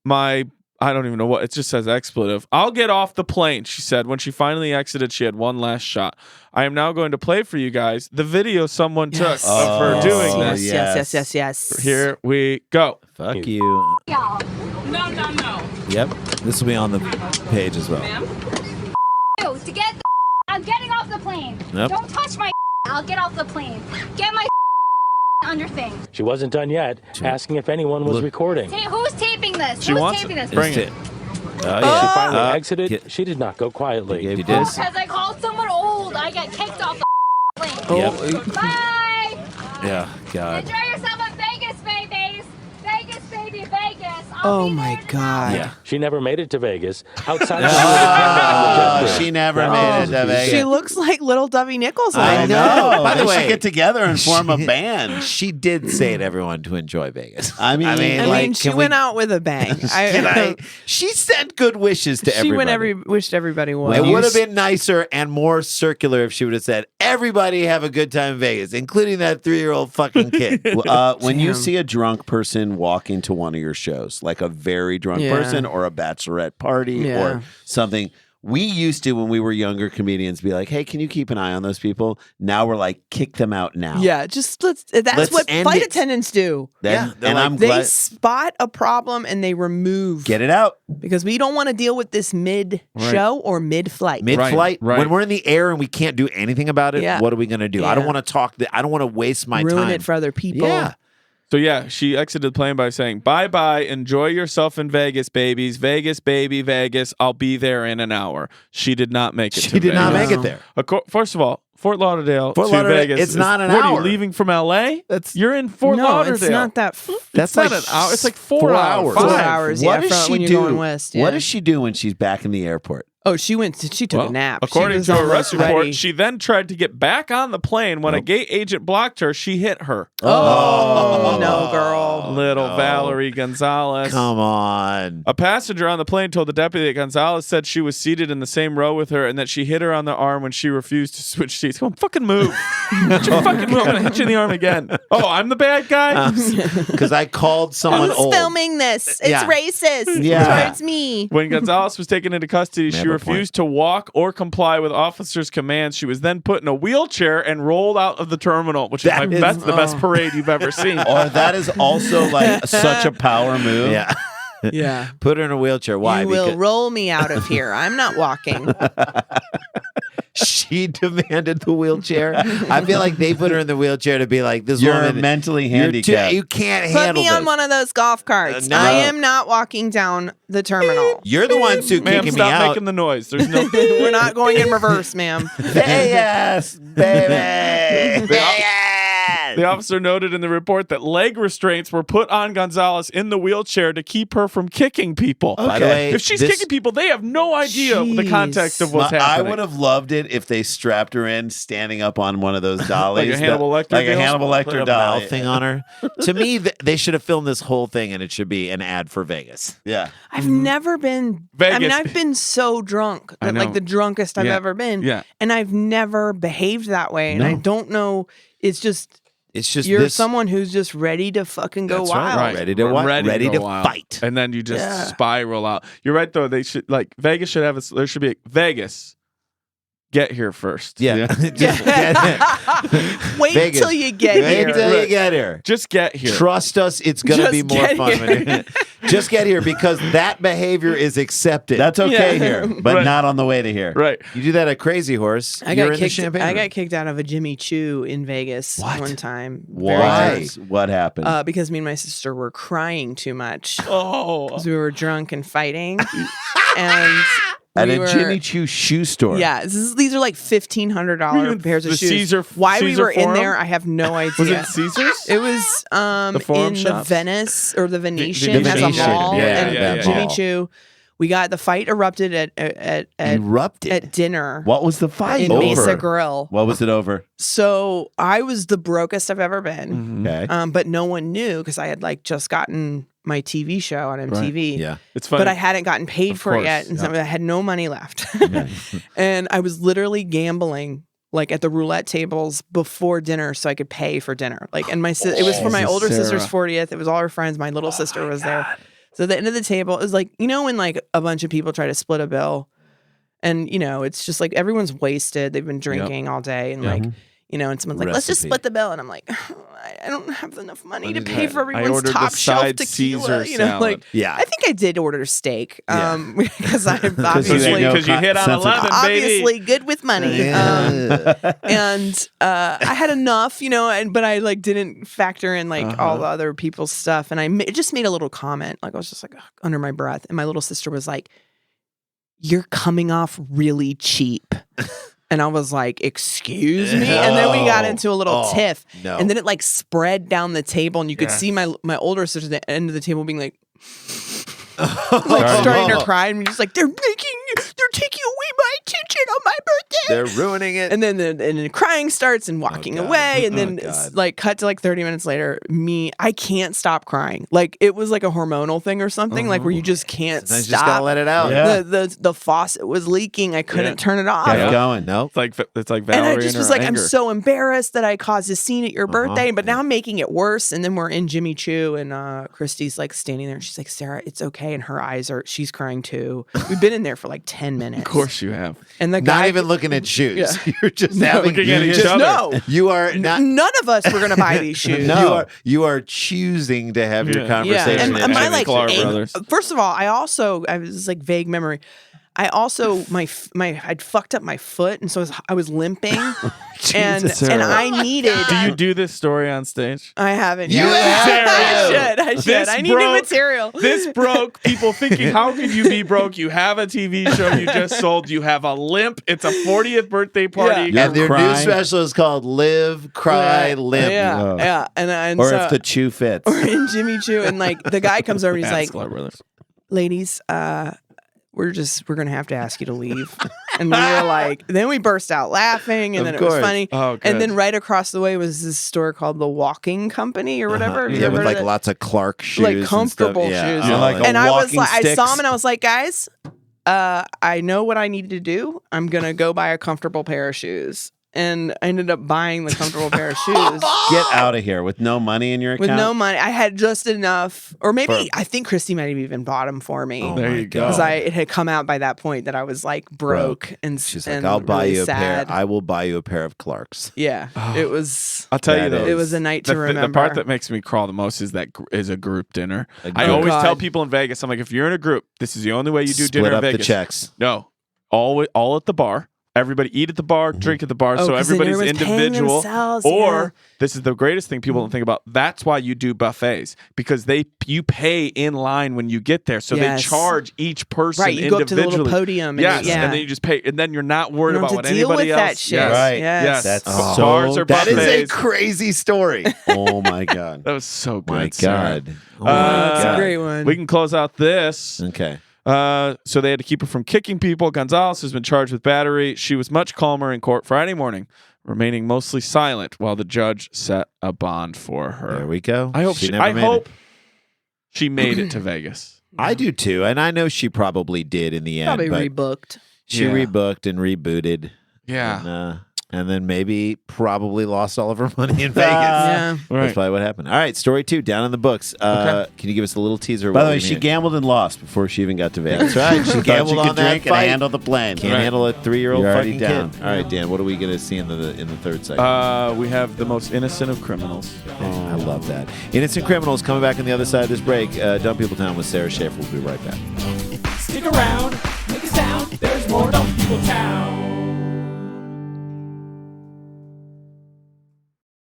Speaker 6: my I don't even know what. It just says expletive. I'll get off the plane, she said. When she finally exited, she had one last shot. I am now going to play for you guys the video someone took of her doing this.
Speaker 5: Yes.
Speaker 6: Here we go.
Speaker 4: Fuck you.
Speaker 9: No.
Speaker 4: Yep. This will be on the page as well.
Speaker 9: To get the I'm getting off the plane.
Speaker 4: Yep.
Speaker 9: Don't touch my I'll get off the plane. Get my under thing.
Speaker 10: She wasn't done yet, asking if anyone was recording.
Speaker 9: Who's taping this?
Speaker 6: She
Speaker 9: Who's
Speaker 6: wants
Speaker 9: taping
Speaker 6: it.
Speaker 9: this?
Speaker 6: Bring
Speaker 4: It's
Speaker 6: it.
Speaker 4: Oh,
Speaker 10: She
Speaker 4: yeah.
Speaker 10: finally exited. She did not go quietly.
Speaker 4: You did.
Speaker 9: Because I called someone old, I get kicked off the plane.
Speaker 4: Yep.
Speaker 9: Bye!
Speaker 4: Yeah. God.
Speaker 9: Enjoy yourself in Vegas, babies! Vegas, baby, Vegas!
Speaker 5: Oh my God.
Speaker 4: Yeah.
Speaker 10: She never made it to Vegas. Outside
Speaker 7: Oh, she never made it to Vegas.
Speaker 5: She looks like little Dovey Nichols.
Speaker 7: I know.
Speaker 4: By the
Speaker 7: They
Speaker 4: way-
Speaker 7: should get together and form a band.
Speaker 4: She did say to everyone to enjoy Vegas.
Speaker 7: I mean,
Speaker 5: She went out with a bang.
Speaker 4: She sent good wishes to everybody.
Speaker 5: Wished everybody well.
Speaker 4: It would have been nicer and more circular if she would have said, everybody have a good time in Vegas, including that 3-year-old fucking kid.
Speaker 7: when you
Speaker 5: Damn.
Speaker 7: see a drunk person walk into one of your shows, like a very drunk
Speaker 5: Yeah.
Speaker 7: person or a bachelorette party
Speaker 5: Yeah.
Speaker 7: or something, we used to, when we were younger comedians, be like, hey, can you keep an eye on those people? Now we're like, kick them out now.
Speaker 5: Yeah, just that's
Speaker 7: Let's
Speaker 5: what
Speaker 7: end
Speaker 5: flight
Speaker 7: it.
Speaker 5: attendants do.
Speaker 7: Then-
Speaker 4: they're
Speaker 7: and
Speaker 4: like,
Speaker 7: I'm
Speaker 5: They
Speaker 7: glad.
Speaker 5: spot a problem and they remove
Speaker 7: Get it out.
Speaker 5: because we don't want to deal with this mid-show or mid-flight.
Speaker 4: Mid-flight,
Speaker 6: Right.
Speaker 4: when we're in the air and we can't do anything about it,
Speaker 5: Yeah.
Speaker 4: what are we going to do? I don't
Speaker 5: Yeah.
Speaker 4: want to talk. I don't want to waste my
Speaker 5: Ruin
Speaker 4: time.
Speaker 5: it for other people.
Speaker 4: Yeah.
Speaker 6: So yeah, she exited the plane by saying, bye-bye, enjoy yourself in Vegas, babies. Vegas, baby, Vegas. I'll be there in an hour. She did not make it to
Speaker 4: She did not
Speaker 6: Vegas.
Speaker 4: make it there.
Speaker 6: First of all, Fort Lauderdale
Speaker 4: Fort
Speaker 6: to
Speaker 4: Lauderdale,
Speaker 6: Vegas.
Speaker 4: it's not an
Speaker 6: What are
Speaker 4: hour.
Speaker 6: you leaving from L.A.?
Speaker 4: That's-
Speaker 6: You're in Fort
Speaker 5: no,
Speaker 6: Lauderdale.
Speaker 5: it's not that.
Speaker 4: That's
Speaker 6: Not
Speaker 4: like
Speaker 6: an hour. It's like 4 hours.
Speaker 5: 4
Speaker 6: Five.
Speaker 5: hours.
Speaker 7: What
Speaker 5: yeah,
Speaker 7: does
Speaker 5: from
Speaker 7: she
Speaker 5: when you're
Speaker 7: do?
Speaker 5: going west.
Speaker 7: What
Speaker 5: yeah.
Speaker 7: does she do when she's back in the airport?
Speaker 5: Oh, she took
Speaker 6: Well,
Speaker 5: a nap.
Speaker 6: According
Speaker 5: She was
Speaker 6: to a
Speaker 5: almost
Speaker 6: arrest report,
Speaker 5: ready.
Speaker 6: she then tried to get back on the plane. When a gate agent blocked her, she hit her.
Speaker 5: Oh, no, girl.
Speaker 6: Little
Speaker 4: no.
Speaker 6: Valerie Gonzalez.
Speaker 4: Come on.
Speaker 6: A passenger on the plane told the deputy that Gonzalez said she was seated in the same row with her and that she hit her on the arm when she refused to switch seats. Come on, fucking move. Don't you fucking move. I'm going to hit you in the arm again. Oh, I'm the bad guy?
Speaker 4: Because I called someone
Speaker 5: Who's
Speaker 4: old.
Speaker 5: filming this? It's
Speaker 4: Yeah.
Speaker 5: racist
Speaker 7: Yeah.
Speaker 5: towards me.
Speaker 6: When Gonzalez was taken into custody, she
Speaker 4: Never
Speaker 6: refused to walk or comply with officers' commands. She was then put in a wheelchair and rolled out of the terminal, which is the best parade you've ever seen.
Speaker 7: Or that is also like such a power move.
Speaker 4: Yeah.
Speaker 5: Yeah.
Speaker 4: Put her in a wheelchair. Why?
Speaker 5: You will
Speaker 4: Because
Speaker 5: roll me out of here. I'm not walking.
Speaker 4: she demanded the wheelchair. I feel like they put her in the wheelchair to be like, this
Speaker 7: You're
Speaker 4: woman.
Speaker 7: mentally
Speaker 4: you're
Speaker 7: handicapped.
Speaker 4: you can't
Speaker 5: Put
Speaker 4: handle
Speaker 5: me on
Speaker 4: this.
Speaker 5: one of those golf carts.
Speaker 4: No.
Speaker 5: I am not walking down the terminal.
Speaker 4: You're the one who
Speaker 6: Ma'am,
Speaker 4: kicking me
Speaker 6: stop
Speaker 4: out.
Speaker 6: making the noise. There's no.
Speaker 5: We're not going in reverse, ma'am.
Speaker 7: Vegas, baby.
Speaker 6: The officer noted in the report that leg restraints were put on Gonzalez in the wheelchair to keep her from kicking people.
Speaker 4: By the way,
Speaker 6: If she's
Speaker 4: this-
Speaker 6: kicking people, they have no idea the context of what's
Speaker 7: I
Speaker 6: happening.
Speaker 7: would have loved it if they strapped her in standing up on one of those dollies.
Speaker 6: Like a Hannibal Lecter
Speaker 7: Like a
Speaker 6: deal?
Speaker 7: Hannibal
Speaker 4: put
Speaker 7: Lecter
Speaker 4: a
Speaker 7: dolly.
Speaker 4: mouth thing on her. To me, they should have filmed this whole thing, and it should be an ad for Vegas.
Speaker 7: Yeah.
Speaker 5: I've never been.
Speaker 6: Vegas.
Speaker 5: I mean, I've been so drunk,
Speaker 6: I know.
Speaker 5: like the drunkest I've
Speaker 6: Yeah.
Speaker 5: ever been.
Speaker 6: Yeah.
Speaker 5: And I've never behaved that way. And I don't know. It's just
Speaker 4: It's just
Speaker 5: you're
Speaker 4: this.
Speaker 5: someone who's just ready to fucking go
Speaker 4: That's
Speaker 5: wild.
Speaker 4: right. Ready to what? Ready
Speaker 6: go
Speaker 4: to
Speaker 6: wild.
Speaker 4: fight.
Speaker 6: And then you just
Speaker 5: Yeah.
Speaker 6: spiral out. You're right though. They should Vegas should have there should be a, Vegas. Get here first.
Speaker 4: Yeah. Just get
Speaker 5: Wait
Speaker 4: Vegas.
Speaker 5: till you get
Speaker 4: Wait
Speaker 5: here.
Speaker 4: till you get here.
Speaker 6: Just get here.
Speaker 4: Trust us, it's going to
Speaker 5: Just
Speaker 4: be more
Speaker 5: get
Speaker 4: fun.
Speaker 5: here.
Speaker 4: When just get here because that behavior is accepted.
Speaker 7: That's okay
Speaker 5: Yeah.
Speaker 7: here, but
Speaker 6: Right.
Speaker 7: not on the way to here.
Speaker 6: Right.
Speaker 4: You do that at Crazy Horse.
Speaker 5: I
Speaker 4: you're
Speaker 5: got
Speaker 4: in the
Speaker 5: kicked.
Speaker 4: champagne
Speaker 5: I
Speaker 4: room.
Speaker 5: got kicked out of a Jimmy Choo in Vegas one time. Very
Speaker 7: Why?
Speaker 5: drunk.
Speaker 7: What happened?
Speaker 5: Because me and my sister were crying too much
Speaker 6: Oh.
Speaker 5: because we were drunk and fighting, and
Speaker 7: At
Speaker 5: we
Speaker 7: a
Speaker 5: were,
Speaker 7: Jimmy Choo shoe store.
Speaker 5: Yeah, these are like $1,500 pairs of
Speaker 6: The
Speaker 5: shoes.
Speaker 6: Caesar-
Speaker 5: Why we
Speaker 6: Caesar
Speaker 5: were in
Speaker 6: Forum?
Speaker 5: there, I have no idea.
Speaker 6: Was it Caesars?
Speaker 5: It was
Speaker 6: The Forum
Speaker 5: in the
Speaker 6: shops?
Speaker 5: Venice or the Venetian has
Speaker 4: Venetian.
Speaker 5: a mall,
Speaker 4: Yeah,
Speaker 5: and
Speaker 6: yeah,
Speaker 5: Jimmy
Speaker 6: yeah.
Speaker 5: Choo. We got the fight erupted at
Speaker 7: Erupted.
Speaker 5: dinner
Speaker 7: What was the fight
Speaker 5: in
Speaker 7: over?
Speaker 5: Mesa Grill.
Speaker 7: What was it over?
Speaker 5: So I was the brokest I've ever been,
Speaker 7: Okay.
Speaker 5: but no one knew because I had like just gotten my TV show on MTV.
Speaker 4: Yeah.
Speaker 6: It's funny.
Speaker 5: But I hadn't gotten paid
Speaker 6: Of
Speaker 5: for it
Speaker 6: course,
Speaker 5: yet, and so
Speaker 6: yeah.
Speaker 5: I had no money left. And I was literally gambling, like at the roulette tables before dinner, so I could pay for dinner. Like, and it was for my
Speaker 6: Jesus,
Speaker 5: older sister's
Speaker 6: Sarah.
Speaker 5: 40th. It was all her friends. My little sister was there. So the end of the table is like, you know, when like a bunch of people try to split a bill and, you know, it's just like everyone's wasted. They've been drinking all day and like, you know, and someone's like, let's just
Speaker 4: Recipe.
Speaker 5: split the bill. And I'm like, I don't have enough money to
Speaker 4: What is
Speaker 5: pay
Speaker 4: that?
Speaker 5: for
Speaker 6: I
Speaker 5: everyone's
Speaker 6: ordered
Speaker 5: top
Speaker 6: the
Speaker 5: shelf
Speaker 6: side
Speaker 5: tequila.
Speaker 6: Caesar
Speaker 5: You know,
Speaker 6: salad.
Speaker 5: like,
Speaker 4: Yeah.
Speaker 5: I think I did order steak
Speaker 4: Yeah.
Speaker 5: because I'm
Speaker 6: Because
Speaker 5: obviously
Speaker 6: you hit on
Speaker 7: sense of-
Speaker 6: 11,
Speaker 5: obviously
Speaker 6: baby.
Speaker 5: good with money. And I had enough, you know, but I like didn't factor in like all the other people's stuff. And I just made a little comment, like I was just like under my breath. And my little sister was like, "You're coming off really cheap." And I was like, "Excuse me?" And then we got into a little tiff.
Speaker 4: no.
Speaker 5: And then it like spread down the table, and you could see my older sister at the end of the table being like, starting to cry, and we're just like, they're taking away my attention on my birthday.
Speaker 4: They're ruining it.
Speaker 5: And then crying starts and walking
Speaker 4: God.
Speaker 5: away. And then
Speaker 4: God.
Speaker 5: it's like cut to like 30 minutes later, I can't stop crying. Like it was like a hormonal thing or something, like where you just can't
Speaker 4: Sometimes
Speaker 5: stop.
Speaker 4: you just gotta let it out.
Speaker 7: Yeah.
Speaker 5: The faucet was leaking. I couldn't turn it off.
Speaker 7: Kept going.
Speaker 4: No.
Speaker 6: It's like
Speaker 5: And
Speaker 6: Valerie
Speaker 5: I just
Speaker 6: and
Speaker 5: was
Speaker 6: her
Speaker 5: like,
Speaker 6: anger.
Speaker 5: I'm so embarrassed that I caused a scene at your birthday, but now I'm making it worse. And then we're in Jimmy Choo, and Christy's like standing there, and she's like, "Sarah, it's okay." And her eyes she's crying too. We've been in there for like 10 minutes.
Speaker 6: Of course you have.
Speaker 5: And the
Speaker 4: Not
Speaker 5: guy
Speaker 4: even looking at shoes.
Speaker 5: Yeah.
Speaker 4: You're just
Speaker 6: Not
Speaker 4: having
Speaker 6: looking at
Speaker 4: you
Speaker 6: each
Speaker 4: just-
Speaker 6: other.
Speaker 5: No,
Speaker 4: You are not.
Speaker 5: none of us were gonna buy these shoes.
Speaker 7: No.
Speaker 4: You are choosing to have your
Speaker 6: Yeah.
Speaker 4: conversation.
Speaker 5: and
Speaker 6: at
Speaker 5: my
Speaker 6: Jimmy
Speaker 5: like
Speaker 6: Clark
Speaker 5: ang-
Speaker 6: Brothers.
Speaker 5: first of all, I was like vague memory. I also I'd fucked up my foot, and so I was limping, and
Speaker 6: Sarah.
Speaker 5: I needed.
Speaker 6: Do you do this story on stage?
Speaker 5: I haven't.
Speaker 4: You
Speaker 5: yet.
Speaker 6: have to.
Speaker 5: I should.
Speaker 6: This
Speaker 5: I need new
Speaker 6: broke-
Speaker 5: material.
Speaker 6: This broke people thinking, how can you be broke? You have a TV show you just sold. You have a limp. It's a 40th birthday party.
Speaker 5: Yeah.
Speaker 4: And their new
Speaker 7: crying.
Speaker 4: special is called Live, Cry, Limp.
Speaker 5: Yeah, yeah, and
Speaker 7: Or
Speaker 5: so,
Speaker 7: if the chew fits.
Speaker 5: we're in Jimmy Choo, and like the guy comes over, and he's
Speaker 6: At
Speaker 5: like,
Speaker 6: Sklar Brothers.
Speaker 5: "Ladies, we're gonna have to ask you to leave." And we were like, then we burst out laughing, and
Speaker 4: Of
Speaker 5: then it was
Speaker 4: course.
Speaker 5: funny.
Speaker 6: Oh, good.
Speaker 5: And then right across the way was this store called the Walking Company or whatever. Have you
Speaker 4: Yeah,
Speaker 5: ever
Speaker 4: with
Speaker 5: heard
Speaker 4: like
Speaker 5: of that?
Speaker 4: lots of Clark shoes.
Speaker 5: Like
Speaker 4: and
Speaker 5: comfortable
Speaker 4: stuff. Yeah.
Speaker 5: shoes.
Speaker 4: Oh,
Speaker 7: Like a
Speaker 5: And I was
Speaker 7: walking
Speaker 5: like, I saw
Speaker 7: sticks.
Speaker 5: him and I was like, guys, I know what I need to do. I'm gonna go buy a comfortable pair of shoes. And I ended up buying the comfortable pair of shoes.
Speaker 7: Get out of here with no money in your account.
Speaker 5: With no money, I had just enough, or maybe
Speaker 7: For-
Speaker 5: I think Christy might have even bought them for me.
Speaker 4: Oh
Speaker 6: There
Speaker 4: my
Speaker 6: you go.
Speaker 4: God.
Speaker 5: Because it had come out by that point that I was like broke and
Speaker 4: She's like,
Speaker 5: and
Speaker 4: I'll buy
Speaker 5: really
Speaker 4: you a
Speaker 5: sad.
Speaker 4: pair. I will buy you a pair of Clarks.
Speaker 5: Yeah, it was.
Speaker 6: I'll tell you
Speaker 7: That
Speaker 6: though.
Speaker 5: It was a night to
Speaker 6: the
Speaker 5: remember.
Speaker 6: part that makes me crawl the most is is a group dinner.
Speaker 4: A
Speaker 6: I
Speaker 4: group.
Speaker 6: always
Speaker 5: God.
Speaker 6: tell people in Vegas, I'm like, if you're in a group, this is the only way you do
Speaker 4: Split
Speaker 6: dinner in
Speaker 4: up the
Speaker 6: Vegas.
Speaker 4: checks.
Speaker 6: No, all at the bar. Everybody eat at the bar, drink at the bar,
Speaker 5: Oh,
Speaker 6: so
Speaker 5: 'cause then
Speaker 6: everybody's
Speaker 5: everyone's paying
Speaker 6: individual.
Speaker 5: themselves,
Speaker 6: Or
Speaker 5: yeah.
Speaker 6: this is the greatest thing people don't think about. That's why you do buffets, because you pay in line when you get there, so
Speaker 5: Yes.
Speaker 6: they charge each person
Speaker 5: Right, you go up to the
Speaker 6: individually.
Speaker 5: little podium and
Speaker 6: yes,
Speaker 5: yeah.
Speaker 6: and then you just pay, and then you're not worried
Speaker 5: You don't
Speaker 6: about
Speaker 5: have
Speaker 6: what
Speaker 5: to deal
Speaker 6: anybody
Speaker 5: with
Speaker 6: else.
Speaker 5: that shit.
Speaker 6: Yes.
Speaker 7: Right.
Speaker 5: Yes.
Speaker 6: Yes.
Speaker 7: That's
Speaker 6: Bars
Speaker 7: so-
Speaker 6: are
Speaker 4: That is a
Speaker 6: buffets.
Speaker 4: crazy story.
Speaker 7: Oh my God.
Speaker 6: That was so good.
Speaker 4: My
Speaker 6: Sarah.
Speaker 4: God. Oh my
Speaker 5: It's a
Speaker 4: God.
Speaker 5: great one.
Speaker 6: We can close out this.
Speaker 4: Okay.
Speaker 6: So they had to keep her from kicking people. Gonzalez has been charged with battery. She was much calmer in court Friday morning, remaining mostly silent while the judge set a bond for her.
Speaker 4: There we go.
Speaker 6: I hope
Speaker 4: never
Speaker 6: I
Speaker 4: made
Speaker 6: hope
Speaker 4: it.
Speaker 6: she made it to Vegas.
Speaker 4: I do too, and I know she probably did in the end.
Speaker 5: Probably
Speaker 4: but
Speaker 5: rebooked.
Speaker 4: she
Speaker 6: Yeah.
Speaker 4: rebooked and rebooted.
Speaker 6: Yeah.
Speaker 4: And then maybe probably lost all of her money in Vegas.
Speaker 5: Yeah.
Speaker 4: That's
Speaker 6: Right.
Speaker 4: probably what happened. All right, story 2, down in the books. Can you give us a little teaser? of
Speaker 7: By
Speaker 4: what
Speaker 7: the way,
Speaker 4: we
Speaker 7: she
Speaker 4: need?
Speaker 7: gambled and lost before she even got to Vegas.
Speaker 4: That's right. She
Speaker 7: Thought
Speaker 4: gambled
Speaker 7: she
Speaker 4: on
Speaker 7: could
Speaker 4: that
Speaker 7: drink and
Speaker 4: fight.
Speaker 7: handle the plane.
Speaker 4: Can't handle a 3-year-old
Speaker 7: You're already
Speaker 4: fucking
Speaker 7: down.
Speaker 4: kid. All right, Dan, what are we going to see in the third segment?
Speaker 6: We have the most innocent of criminals.
Speaker 4: I love that. Innocent Criminals coming back on the other side of this break. Dumb People Town with Sara Schaefer. We'll be right back.
Speaker 3: Stick around, make a sound. There's more Dumb People Town.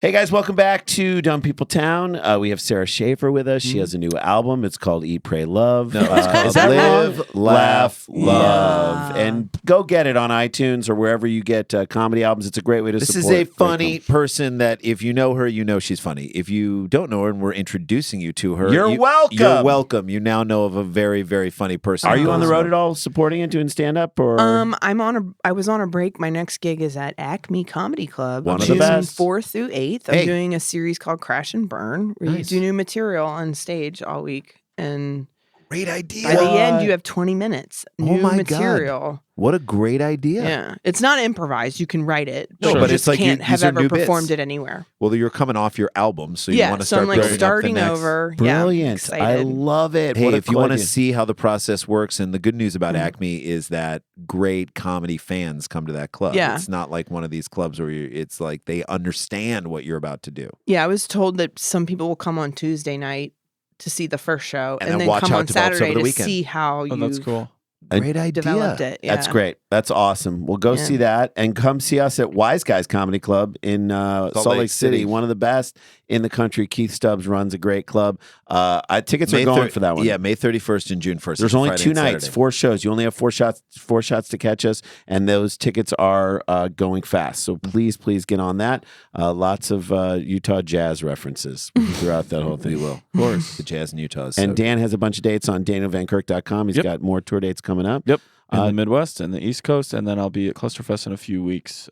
Speaker 7: Hey guys, welcome back to Dumb People Town. We have Sara Schaefer with us. She has a new album. It's called Eat, Pray, Love.
Speaker 4: No, it's called
Speaker 7: is that
Speaker 4: Live,
Speaker 7: wrong?
Speaker 4: Laugh,
Speaker 7: Love. And go get it on iTunes or wherever you get comedy albums. It's a great way to
Speaker 4: This
Speaker 7: support.
Speaker 4: is a funny person that if you know her, you know she's funny. If you don't know her and we're introducing you to her,
Speaker 7: You're welcome.
Speaker 4: You're welcome. You now know of a very, very funny person.
Speaker 7: Are you on the road at all supporting and doing stand-up? Or
Speaker 5: I was on a break. My next gig is at Acme Comedy Club.
Speaker 7: One of the
Speaker 5: June
Speaker 7: best.
Speaker 5: 4th through 8th. I'm
Speaker 4: Hey.
Speaker 5: doing a series called Crash and Burn, where
Speaker 4: Nice.
Speaker 5: you do new material on stage all week. And
Speaker 4: Great idea.
Speaker 5: By the end, you have 20 minutes. New
Speaker 4: my God.
Speaker 5: material.
Speaker 4: What a great idea.
Speaker 5: Yeah. It's not improvised. You can write it.
Speaker 4: No,
Speaker 5: you
Speaker 4: but
Speaker 5: just
Speaker 4: it's like
Speaker 5: can't have
Speaker 4: these are
Speaker 5: ever
Speaker 4: new bits.
Speaker 5: performed it anywhere.
Speaker 4: Well, you're coming off your album, so you
Speaker 5: Yeah.
Speaker 4: want to
Speaker 5: So
Speaker 4: start
Speaker 5: I'm like
Speaker 4: building
Speaker 5: starting
Speaker 4: up the next.
Speaker 5: over. Yeah, I'm
Speaker 7: Brilliant.
Speaker 5: excited.
Speaker 7: I love it.
Speaker 4: Hey,
Speaker 7: What a
Speaker 4: if you
Speaker 7: cool
Speaker 4: want to
Speaker 7: idea.
Speaker 4: see how the process works, and the good news about
Speaker 5: Mm-hmm.
Speaker 4: Acme is that great comedy fans come to that club.
Speaker 5: Yeah.
Speaker 4: It's not like one of these clubs where it's like they understand what you're about to do.
Speaker 5: Yeah, I was told that some people will come on Tuesday night to see the first show
Speaker 4: And
Speaker 5: and,
Speaker 4: then
Speaker 5: then
Speaker 4: watch
Speaker 5: come
Speaker 4: how
Speaker 5: on
Speaker 4: it develops over
Speaker 5: Saturday
Speaker 4: the
Speaker 5: to
Speaker 4: weekend.
Speaker 5: see how
Speaker 6: Oh, that's
Speaker 5: you've
Speaker 6: cool.
Speaker 4: Great idea.
Speaker 5: developed it. Yeah.
Speaker 7: That's great. That's awesome. Well, go
Speaker 5: Yeah.
Speaker 7: see that and come see us at Wise Guys Comedy Club in Salt Lake City, one of the best in the country. Keith Stubbs runs a great club. Tickets are going for that one.
Speaker 4: Yeah, May 31st and June 1st.
Speaker 7: There's
Speaker 4: It's a
Speaker 7: only
Speaker 4: Friday
Speaker 7: 2
Speaker 4: and
Speaker 7: nights,
Speaker 4: Saturday.
Speaker 7: 4 shows. You only have 4 shots to catch us, and those tickets are going fast. So please get on that. Lots of Utah jazz references throughout that whole thing.
Speaker 4: We will. Of course. The Jazz in Utah. is
Speaker 7: And
Speaker 4: so
Speaker 7: Dan has a bunch of dates on DanielVanKirk.com. He's
Speaker 6: Yep.
Speaker 7: got more tour dates coming up.
Speaker 6: Yep. In the Midwest and the East Coast, and then I'll be at Clusterfest in a few weeks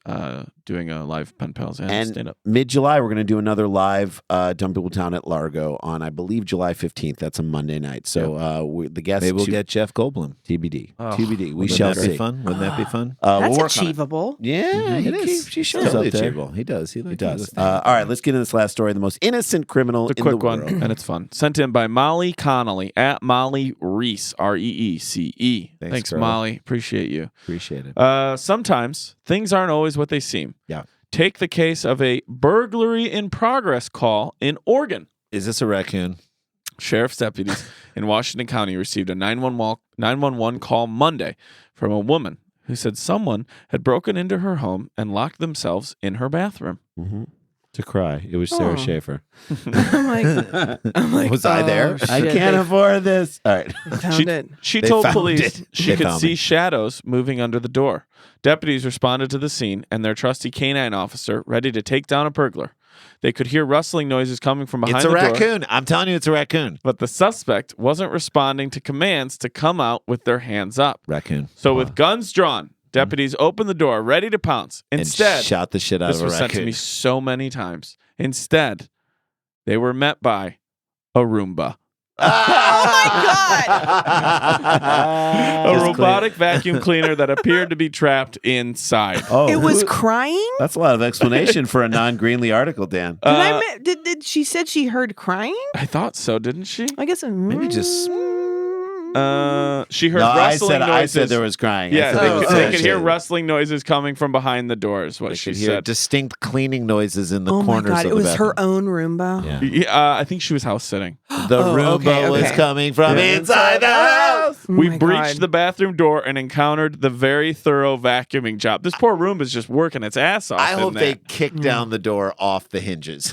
Speaker 6: doing a live Pen Pals and stand-up.
Speaker 7: Mid-July, we're going to do another live Dumb People Town at Largo on, I believe, July 15th. That's a Monday night. So the guests...
Speaker 4: Maybe we'll get Jeff Goldblum.
Speaker 7: TBD.
Speaker 6: Oh,
Speaker 7: TBD. We
Speaker 4: Wouldn't
Speaker 7: shall
Speaker 4: that be
Speaker 7: see.
Speaker 4: fun? Wouldn't that be fun?
Speaker 7: We'll
Speaker 5: That's
Speaker 7: work on it.
Speaker 5: achievable.
Speaker 7: Yeah,
Speaker 4: It is.
Speaker 7: He shows
Speaker 4: Totally
Speaker 7: up there.
Speaker 4: achievable. He does. He
Speaker 7: does. All right, let's get into this last story. The most innocent criminal
Speaker 6: It's a
Speaker 7: in the
Speaker 6: quick one,
Speaker 7: world.
Speaker 6: and it's fun. Sent in by Molly Connolly at Molly Reese, Reece. Thanks,
Speaker 4: girl.
Speaker 6: Molly. Appreciate you.
Speaker 7: Appreciate it.
Speaker 6: Sometimes things aren't always what they seem.
Speaker 7: Yeah.
Speaker 6: Take the case of a burglary in progress call in Oregon.
Speaker 4: Is this a raccoon?
Speaker 6: Sheriff's deputies in Washington County received a 911 call Monday from a woman who said someone had broken into her home and locked themselves in her bathroom.
Speaker 7: To cry. It was Sara Schaefer.
Speaker 5: I'm like,
Speaker 4: Was I there?
Speaker 5: oh,
Speaker 7: I
Speaker 5: shit,
Speaker 7: can't
Speaker 5: they
Speaker 7: afford this. All right.
Speaker 5: found it.
Speaker 6: She
Speaker 4: They
Speaker 6: told
Speaker 4: found
Speaker 6: police
Speaker 4: it.
Speaker 6: she
Speaker 4: They
Speaker 6: could
Speaker 4: found
Speaker 6: see
Speaker 4: me.
Speaker 6: shadows moving under the door. Deputies responded to the scene and their trusty canine officer ready to take down a burglar. They could hear rustling noises coming from behind
Speaker 4: It's a
Speaker 6: the door,
Speaker 4: raccoon. I'm telling you, it's a raccoon.
Speaker 6: but the suspect wasn't responding to commands to come out with their hands up.
Speaker 4: Raccoon.
Speaker 6: So with guns drawn, deputies opened the door, ready to pounce.
Speaker 4: And
Speaker 6: Instead,
Speaker 4: shot the shit out
Speaker 6: this
Speaker 4: of a
Speaker 6: was
Speaker 4: raccoon.
Speaker 6: sent to me so many times. Instead, they were met by a Roomba. A robotic vacuum cleaner that appeared to be trapped inside.
Speaker 7: Oh,
Speaker 5: It was crying?
Speaker 7: That's a lot of explanation for a non-Greenlee article, Dan.
Speaker 5: Did she said she heard crying?
Speaker 6: I thought so, didn't she?
Speaker 5: I guess
Speaker 4: Maybe just-
Speaker 6: She heard
Speaker 7: No, I
Speaker 6: rustling noises.
Speaker 7: I said there was crying. I
Speaker 6: Yeah,
Speaker 7: said
Speaker 6: they
Speaker 7: there was
Speaker 6: could, they
Speaker 7: crying.
Speaker 6: could hear rustling noises coming from behind the door, is what
Speaker 4: They
Speaker 6: she
Speaker 4: could hear
Speaker 6: said.
Speaker 4: distinct cleaning noises in the
Speaker 5: Oh my
Speaker 4: corners
Speaker 5: god,
Speaker 4: of
Speaker 5: it
Speaker 4: the
Speaker 5: was her
Speaker 4: bathroom.
Speaker 5: own Roomba.
Speaker 4: Yeah.
Speaker 6: Yeah, I think she was house sitting.
Speaker 4: The
Speaker 5: Oh,
Speaker 4: Roomba
Speaker 5: okay,
Speaker 4: was
Speaker 5: okay.
Speaker 4: coming from
Speaker 6: Yeah.
Speaker 4: inside the house.
Speaker 5: Oh
Speaker 6: We
Speaker 5: my
Speaker 6: breached
Speaker 5: God.
Speaker 6: the bathroom door and encountered the very thorough vacuuming job. This poor Roomba's just working its ass off.
Speaker 4: I
Speaker 6: in
Speaker 4: hope they
Speaker 6: that.
Speaker 4: kick down the door off the hinges.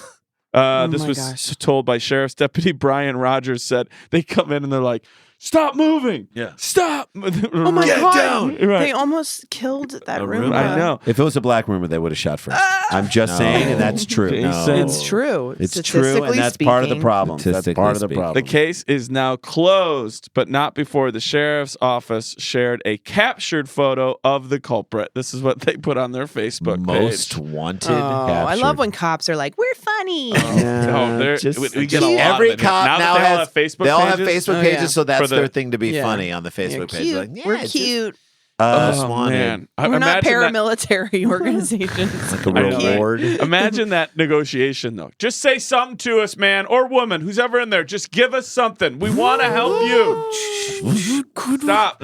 Speaker 6: This
Speaker 5: my
Speaker 6: was
Speaker 5: gosh.
Speaker 6: told by Sheriff's Deputy Brian Rogers. Said they come in and they're like, "Stop moving!
Speaker 4: Yeah.
Speaker 6: Stop!"
Speaker 5: Oh my
Speaker 4: Get
Speaker 5: god.
Speaker 4: down!
Speaker 6: Right.
Speaker 5: They almost killed that
Speaker 4: A
Speaker 5: Roomba.
Speaker 4: Roomba.
Speaker 6: I know.
Speaker 7: If it was a black rumor, they would have shot first. I'm just saying, and that's true.
Speaker 6: Jason.
Speaker 5: It's true.
Speaker 7: It's true,
Speaker 5: Statistically
Speaker 7: and that's part of the
Speaker 5: speaking.
Speaker 7: problem. That's
Speaker 4: Statistically
Speaker 7: part of the
Speaker 4: speaking.
Speaker 7: problem.
Speaker 6: The case is now closed, but not before the sheriff's office shared a captured photo of the culprit. This is what they put on their Facebook
Speaker 4: Most
Speaker 6: page.
Speaker 4: wanted.
Speaker 5: Oh, I
Speaker 7: captured.
Speaker 5: love when cops are like, "We're funny."
Speaker 6: No, they're-
Speaker 7: just-
Speaker 6: we get a lot
Speaker 4: Every
Speaker 6: of it.
Speaker 4: cop
Speaker 6: now
Speaker 4: now
Speaker 6: that they all
Speaker 4: has
Speaker 6: have Facebook
Speaker 4: they all have
Speaker 6: pages.
Speaker 4: Facebook
Speaker 5: Oh,
Speaker 4: pages,
Speaker 5: yeah.
Speaker 4: so that's
Speaker 6: For the-
Speaker 4: their thing to be
Speaker 5: Yeah.
Speaker 4: funny on the
Speaker 5: You're
Speaker 4: Facebook page.
Speaker 5: cute.
Speaker 4: Like, yeah,
Speaker 5: We're
Speaker 4: it's just
Speaker 5: cute.
Speaker 4: most
Speaker 6: Oh,
Speaker 4: wanted.
Speaker 6: man.
Speaker 5: We're not
Speaker 6: Imagine that-
Speaker 5: paramilitary organizations.
Speaker 4: Like a
Speaker 6: I know, right?
Speaker 4: reward.
Speaker 6: Imagine that negotiation, though. Just say something to us, man, or woman, who's ever in there. Just give us something. We want to help you.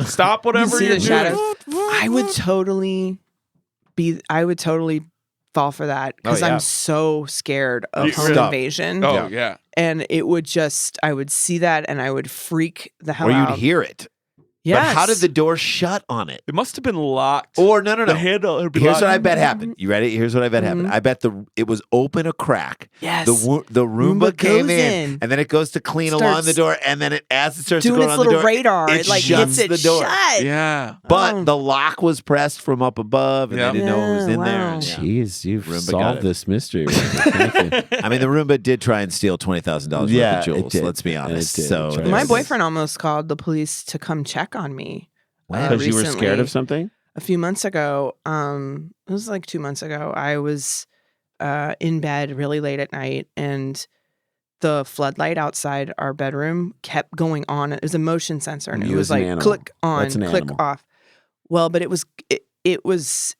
Speaker 6: Stop whatever
Speaker 5: See
Speaker 6: you're
Speaker 5: the
Speaker 6: doing.
Speaker 5: shadows. I would totally fall for that because
Speaker 4: Oh, yeah.
Speaker 5: I'm so scared of
Speaker 6: You-
Speaker 5: home
Speaker 6: Stop.
Speaker 5: invasion.
Speaker 6: Oh, yeah.
Speaker 5: And it would just, I would see that and I would freak the hell
Speaker 4: Or you'd
Speaker 5: out.
Speaker 4: hear it.
Speaker 5: Yes.
Speaker 4: But how did the door shut on it?
Speaker 6: It must have been locked.
Speaker 4: Or no.
Speaker 6: The handle had been
Speaker 4: Here's
Speaker 6: locked.
Speaker 4: what I bet happened. You ready? Here's what I bet happened. I bet it was open a crack.
Speaker 5: Yes.
Speaker 4: The Roomba
Speaker 5: Roomba
Speaker 4: came
Speaker 5: goes
Speaker 4: in,
Speaker 5: in.
Speaker 4: and then it goes to clean along
Speaker 5: Starts
Speaker 4: the door, and then as it starts to
Speaker 5: doing
Speaker 4: go
Speaker 5: its
Speaker 4: on the
Speaker 5: little
Speaker 4: door,
Speaker 5: radar.
Speaker 4: it
Speaker 5: It like
Speaker 4: shuts
Speaker 5: hits it
Speaker 4: the door.
Speaker 5: shut.
Speaker 6: Yeah.
Speaker 4: But
Speaker 5: Oh.
Speaker 4: the lock was pressed from up above, and
Speaker 6: Yeah.
Speaker 4: they didn't know it was
Speaker 5: Yeah,
Speaker 4: in there.
Speaker 5: wow.
Speaker 4: And, yeah.
Speaker 7: Jeez, you've
Speaker 4: Roomba got
Speaker 7: solved
Speaker 4: it.
Speaker 7: this mystery. Thank you.
Speaker 4: I mean, the Roomba did try and steal $20,000
Speaker 7: Yeah,
Speaker 4: worth of
Speaker 7: it
Speaker 4: jewels.
Speaker 7: did.
Speaker 4: Let's be
Speaker 7: It
Speaker 4: honest.
Speaker 7: did.
Speaker 4: So
Speaker 7: It tried.
Speaker 5: My
Speaker 7: Yes.
Speaker 5: boyfriend almost called the police to come check on me.
Speaker 7: Because you were scared
Speaker 5: recently.
Speaker 7: of something?
Speaker 5: A few months ago, it was like 2 months ago, I was in bed really late at night and the floodlight outside our bedroom kept going on. It was a motion sensor, and it
Speaker 7: You
Speaker 5: was
Speaker 7: as an
Speaker 5: like
Speaker 7: animal.
Speaker 5: click on,
Speaker 7: That's an
Speaker 5: click
Speaker 7: animal.
Speaker 5: off. Well, but it was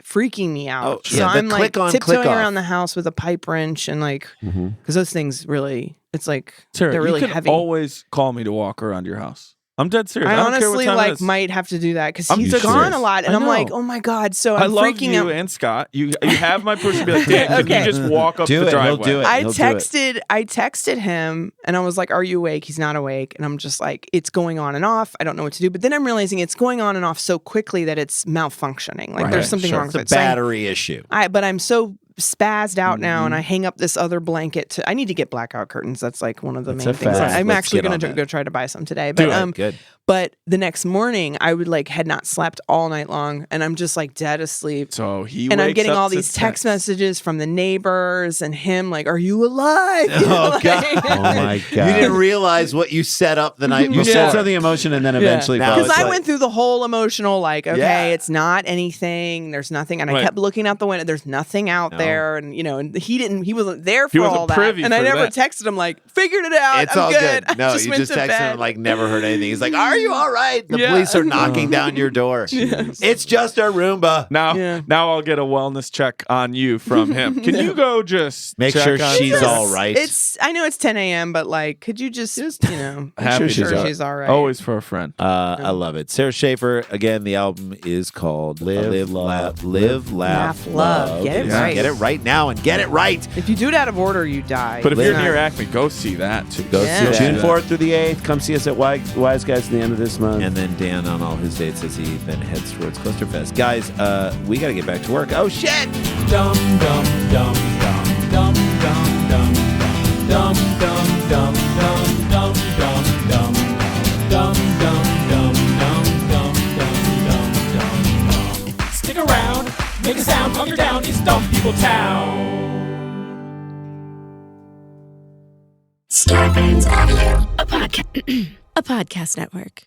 Speaker 5: freaking me out.
Speaker 7: Oh,
Speaker 5: So
Speaker 7: yeah, the
Speaker 5: I'm like
Speaker 7: click on,
Speaker 5: tiptoeing
Speaker 7: click off.
Speaker 5: around the house with a pipe wrench and like, because those things really, it's like
Speaker 6: Sarah,
Speaker 5: they're really
Speaker 6: you can
Speaker 5: heavy.
Speaker 6: always call me to walk around your house. I'm dead serious.
Speaker 5: I
Speaker 6: don't care what
Speaker 5: honestly
Speaker 6: time it
Speaker 5: like
Speaker 6: is.
Speaker 5: might have to do that because
Speaker 6: I'm
Speaker 5: he's
Speaker 6: dead
Speaker 5: gone
Speaker 6: serious.
Speaker 5: a lot, and
Speaker 6: I
Speaker 5: I'm like,
Speaker 6: know.
Speaker 5: oh my god. So
Speaker 6: I
Speaker 5: I'm
Speaker 6: love
Speaker 5: freaking
Speaker 6: you
Speaker 5: out.
Speaker 6: and Scott. You have my push to be like, Dan,
Speaker 5: Okay.
Speaker 6: can you just walk up
Speaker 7: Do
Speaker 6: the
Speaker 7: it. He'll
Speaker 6: driveway?
Speaker 7: do it.
Speaker 5: I
Speaker 7: He'll do it.
Speaker 5: texted him and I was like, are you awake? He's not awake. And I'm just like, it's going on and off. I don't know what to do. But then I'm realizing it's going on and off so quickly that it's malfunctioning. Like there's something wrong
Speaker 7: It's
Speaker 5: with
Speaker 7: a
Speaker 5: it. So
Speaker 7: battery issue.
Speaker 5: but I'm so spazzed out now,
Speaker 7: Mm-hmm.
Speaker 5: and I hang up this other blanket. I need to get blackout curtains. That's like one of the
Speaker 7: That's
Speaker 5: main
Speaker 7: a
Speaker 5: things.
Speaker 7: fast.
Speaker 5: I'm
Speaker 7: Let's
Speaker 5: actually
Speaker 7: get
Speaker 5: going
Speaker 7: on
Speaker 5: to
Speaker 7: that.
Speaker 5: go try to buy some today.
Speaker 6: Do
Speaker 5: But
Speaker 6: it.
Speaker 7: Good.
Speaker 5: but the next morning, I had not slept all night long, and I'm just like dead asleep.
Speaker 6: So he
Speaker 5: And I'm
Speaker 6: wakes
Speaker 5: getting
Speaker 6: up
Speaker 5: all
Speaker 6: to
Speaker 5: these text messages from the neighbors and him like, "Are you alive?"
Speaker 7: Oh God! Oh my God! You didn't realize what you set up the night. You set something in motion, and then eventually,
Speaker 6: Now
Speaker 5: Because
Speaker 6: it's
Speaker 5: I
Speaker 6: like-
Speaker 5: went through the whole emotional, like, okay,
Speaker 7: Yeah.
Speaker 5: it's not anything. There's nothing, and I
Speaker 6: Right.
Speaker 5: kept looking out the window. There's nothing out there, and and he wasn't there for
Speaker 6: wasn't
Speaker 5: all that.
Speaker 6: privy
Speaker 5: And I
Speaker 6: for
Speaker 5: never
Speaker 6: that.
Speaker 5: texted him like, figured it out.
Speaker 7: It's
Speaker 5: I'm
Speaker 7: all
Speaker 5: good.
Speaker 7: good. No,
Speaker 5: I
Speaker 7: you
Speaker 5: went
Speaker 7: just
Speaker 5: to
Speaker 7: texted
Speaker 5: bed.
Speaker 7: him like never heard anything. He's like, "Are you all right?" The
Speaker 5: Yeah.
Speaker 7: police are knocking down your door. It's just a Roomba.
Speaker 6: Now I'll get a wellness check on you from him. Can you go just
Speaker 7: Make
Speaker 6: check
Speaker 7: sure
Speaker 6: on
Speaker 7: she's
Speaker 6: Sarah?
Speaker 7: all right.
Speaker 5: I know it's 10 a.m., but like, could you just make
Speaker 6: Happy
Speaker 5: sure
Speaker 6: to-
Speaker 5: she's all right?
Speaker 6: Always for a friend.
Speaker 7: I love it. Sarah Schaefer. Again, the album is called Live, Laugh, Love.
Speaker 5: Get it right.
Speaker 7: Get it right now and get it right.
Speaker 5: If you do it out of order, you die.
Speaker 6: But if
Speaker 5: It's
Speaker 6: you're
Speaker 5: not-
Speaker 6: near Acme, go see that too.
Speaker 7: Go
Speaker 5: Yeah.
Speaker 7: see June 4th through the 8th. Come see us at Wise Guys at the end of this month.
Speaker 4: And then Dan on all his dates as he then heads towards Clusterfest. Guys, we got to get back to work. Oh, shit!
Speaker 3: Dum dum dum dum dum dum dum dum dum dum dum dum dum dum dum dum dum dum dum dum. Stick around, make a sound, hunker down, it's Dumb People Town.
Speaker 1: Starburns Audio.
Speaker 11: A podcast network.